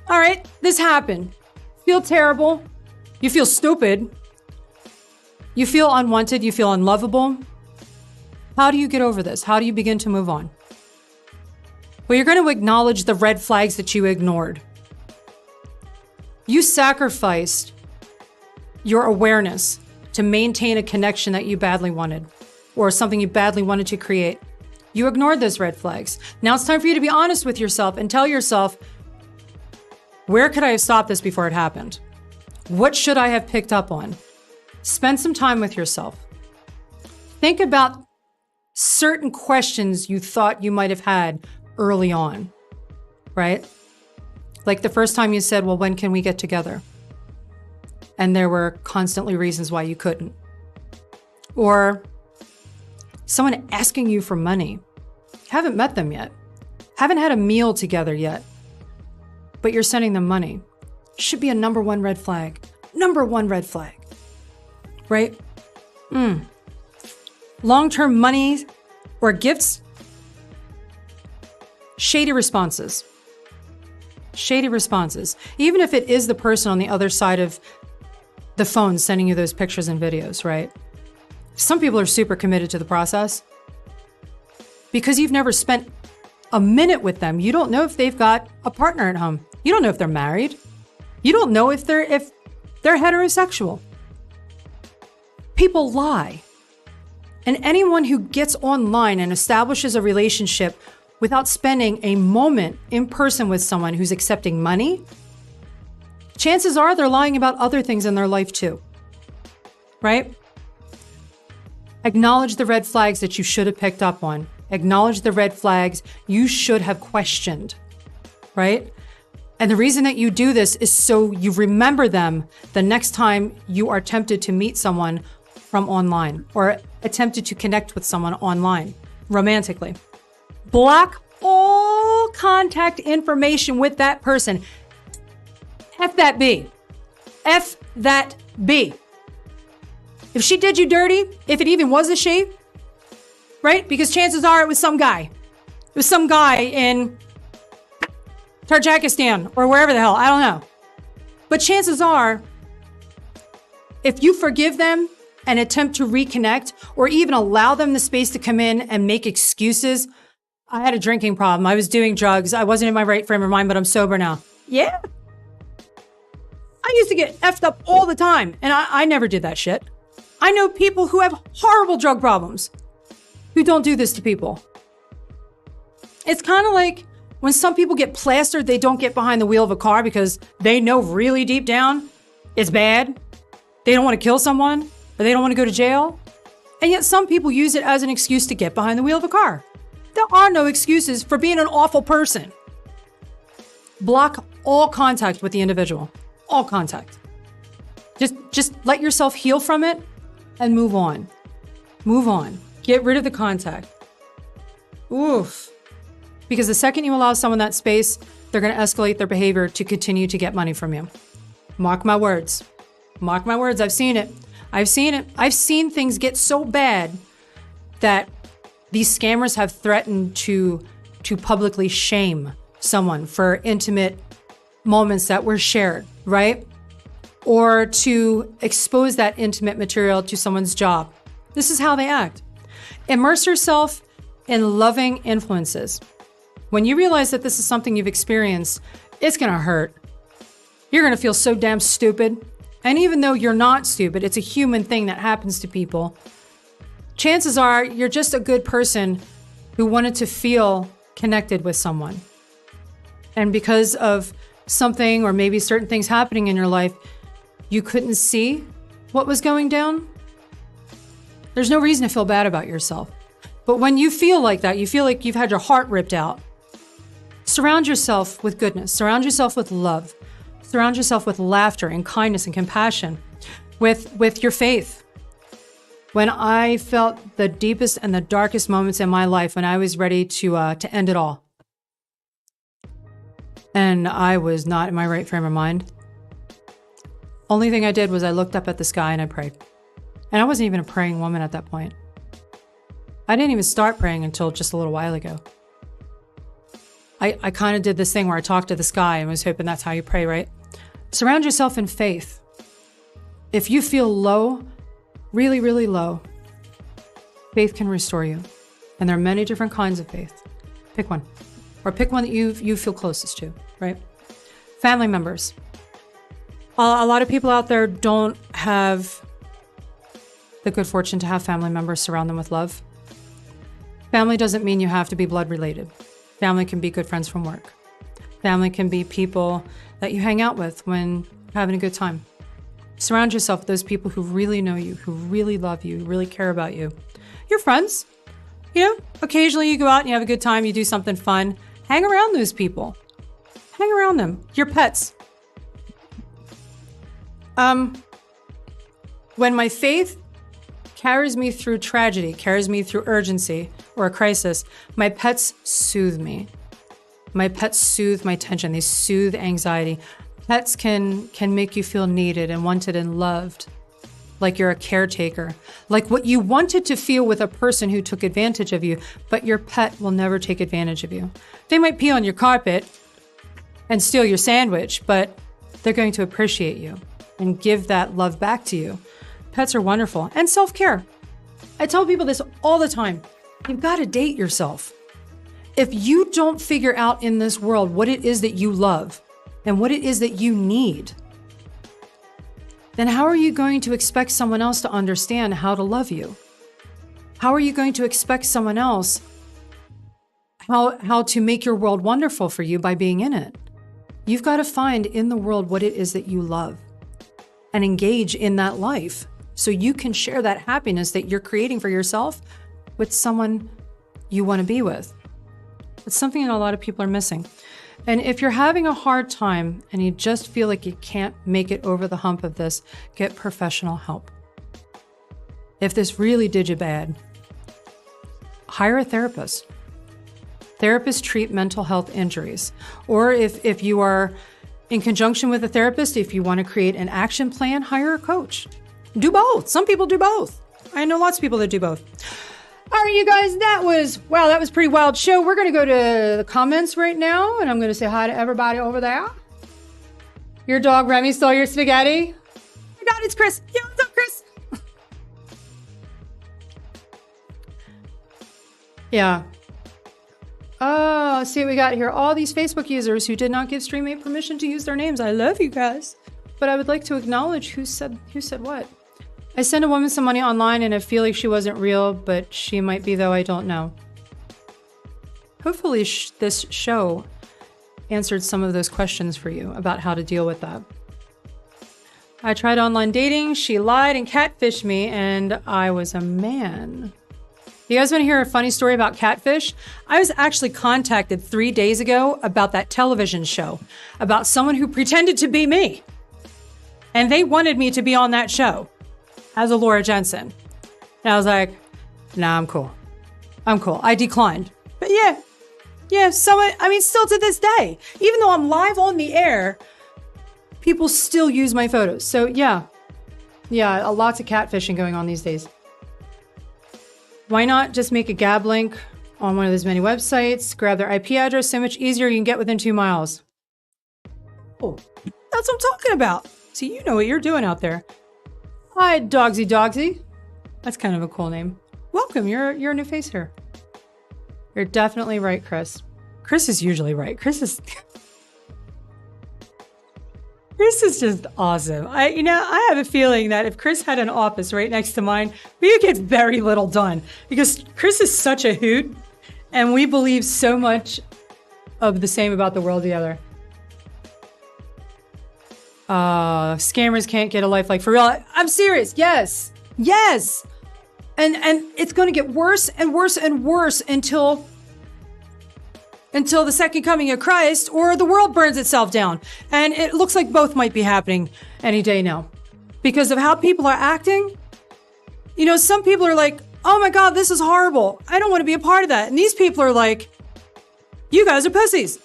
All right, this happened. Feel terrible. You feel stupid. You feel unwanted. You feel unlovable. How do you get over this? How do you begin to move on? Well, you're going to acknowledge the red flags that you ignored. You sacrificed your awareness to maintain a connection that you badly wanted or something you badly wanted to create. You ignored those red flags. Now it's time for you to be honest with yourself and tell yourself, where could I have stopped this before it happened? What should I have picked up on? Spend some time with yourself. Think about certain questions you thought you might have had early on, right? Like the first time you said, well, when can we get together? And there were constantly reasons why you couldn't. Or someone asking you for money. You haven't met them yet. Haven't had a meal together yet. But you're sending them money. Should be a number 1 red flag. Number 1 red flag. Right? Long-term money or gifts. Shady responses. Shady responses. Even if it is the person on the other side of the phone sending you those pictures and videos, right? Some people are super committed to the process. Because you've never spent a minute with them, you don't know if they've got a partner at home. You don't know if they're married. You don't know if they're heterosexual. People lie. And anyone who gets online and establishes a relationship without spending a moment in person with someone who's accepting money, chances are they're lying about other things in their life too, right? Acknowledge the red flags that you should have picked up on. Acknowledge the red flags you should have questioned, right? And the reason that you do this is so you remember them the next time you are tempted to meet someone from online or attempted to connect with someone online romantically. Block all contact information with that person. F that B. F that B. If she did you dirty, if it even was a she, right? Because chances are it was some guy. It was some guy in Tajikistan or wherever the hell, I don't know. But chances are, if you forgive them and attempt to reconnect or even allow them the space to come in and make excuses, I had a drinking problem. I was doing drugs. I wasn't in my right frame of mind, but I'm sober now. Yeah. I used to get effed up all the time, and I never did that shit. I know people who have horrible drug problems who don't do this to people. It's kind of like when some people get plastered, they don't get behind the wheel of a car because they know really deep down it's bad. They don't want to kill someone, or they don't want to go to jail. And yet some people use it as an excuse to get behind the wheel of a car. There are no excuses for being an awful person. Block all contact with the individual. All contact. Just let yourself heal from it and move on. Move on. Get rid of the contact. Oof. Because the second you allow someone that space, they're going to escalate their behavior to continue to get money from you. Mark my words. Mark my words. I've seen it. I've seen it. I've seen things get so bad that these scammers have threatened to publicly shame someone for intimate moments that were shared, right? Or to expose that intimate material to someone's job. This is how they act. Immerse yourself in loving influences. When you realize that this is something you've experienced, it's gonna hurt. You're gonna feel so damn stupid. And even though you're not stupid, it's a human thing that happens to people. Chances are you're just a good person who wanted to feel connected with someone. And because of something or maybe certain things happening in your life, you couldn't see what was going down. There's no reason to feel bad about yourself. But when you feel like that, you feel like you've had your heart ripped out, surround yourself with goodness, surround yourself with love, surround yourself with laughter and kindness and compassion, with your faith. When I felt the deepest and the darkest moments in my life, when I was ready to end it all, and I was not in my right frame of mind, only thing I did was I looked up at the sky and I prayed. And I wasn't even a praying woman at that point. I didn't even start praying until just a little while ago. I kind of did this thing where I talked to the sky and was hoping that's how you pray, right? Surround yourself in faith. If you feel low, really, really low, faith can restore you. And there are many different kinds of faith. Pick one. Or pick one that you feel closest to, right? Family members. A lot of people out there don't have the good fortune to have family members surround them with love. Family doesn't mean you have to be blood related. Family can be good friends from work. Family can be people that you hang out with when you're having a good time. Surround yourself with those people who really know you, who really love you, who really care about you. Your friends, you know, occasionally you go out and you have a good time, you do something fun. Hang around those people. Hang around them. Your pets. When my faith carries me through tragedy, carries me through urgency or a crisis, my pets soothe me. My pets soothe my tension. They soothe anxiety. Pets can make you feel needed and wanted and loved, like you're a caretaker, like what you wanted to feel with a person who took advantage of you, but your pet will never take advantage of you. They might pee on your carpet and steal your sandwich, but they're going to appreciate you and give that love back to you. Pets are wonderful. And self-care. I tell people this all the time. You've got to date yourself. If you don't figure out in this world what it is that you love and what it is that you need, then how are you going to expect someone else to understand how to love you? How are you going to expect someone else how to make your world wonderful for you by being in it? You've got to find in the world what it is that you love and engage in that life so you can share that happiness that you're creating for yourself with someone you want to be with. It's something that a lot of people are missing. And if you're having a hard time and you just feel like you can't make it over the hump of this, get professional help. If this really did you bad, hire a therapist. Therapists treat mental health injuries. Or if you are in conjunction with a therapist, if you want to create an action plan, hire a coach. Do both. Some people do both. I know lots of people that do both. All right, you guys, that was a pretty wild show. We're going to go to the comments right now, and I'm going to say hi to everybody over there. Your dog, Remy, stole your spaghetti. Oh my God, it's Chris. Yeah, what's up, Chris? Yeah. Oh, see what we got here. All these Facebook users who did not give StreamMate permission to use their names. I love you guys. But I would like to acknowledge who said what. I sent a woman some money online and I feel like she wasn't real, but she might be, though I don't know. Hopefully this show answered some of those questions for you about how to deal with that. I tried online dating, she lied and catfished me, and I was a man. You guys want to hear a funny story about catfish? I was actually contacted 3 days ago about that television show, about someone who pretended to be me. And they wanted me to be on that show as a Laura Jensen. And I was like, nah, I'm cool. I declined. But yeah, still to this day, even though I'm live on the air, people still use my photos. So yeah, lots of catfishing going on these days. Why not just make a Gab link on one of those many websites, grab their IP address, so much easier you can get within 2 miles. Oh, that's what I'm talking about. See, you know what you're doing out there. Hi, Dogsy Dogsy. That's kind of a cool name. Welcome, you're a new face here. You're definitely right, Chris. Chris is usually right. Chris is just awesome. I have a feeling that if Chris had an office right next to mine, we would get very little done because Chris is such a hoot and we believe so much of the same about the world together. Scammers can't get a life like for real. I'm serious. Yes. Yes. And it's going to get worse and worse and worse until the second coming of Christ or the world burns itself down. And it looks like both might be happening any day now because of how people are acting. You know, some people are like, oh my God, this is horrible. I don't want to be a part of that. And these people are like, you guys are pussies.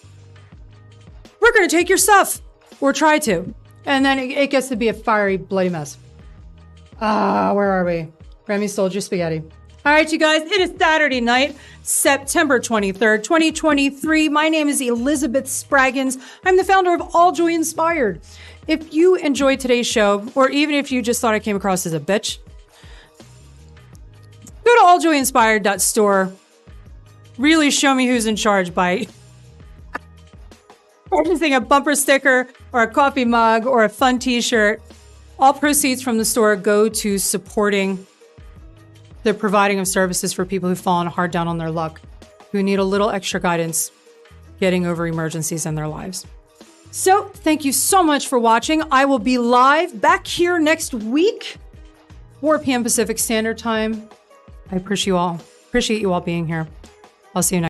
We're going to take your stuff or try to. And then it gets to be a fiery, bloody mess. Where are we? Remy stole your spaghetti. All right, you guys, it is Saturday night, September 23rd, 2023. My name is Elizabeth Spraggins. I'm the founder of All Joy Inspired. If you enjoyed today's show, or even if you just thought I came across as a bitch, go to alljoyinspired.store. Really show me who's in charge by purchasing a bumper sticker or a coffee mug or a fun t-shirt. All proceeds from the store go to supporting the providing of services for people who've fallen hard down on their luck, who need a little extra guidance getting over emergencies in their lives. So thank you so much for watching. I will be live back here next week, 4 p.m. Pacific Standard Time. I appreciate you all being here. I'll see you next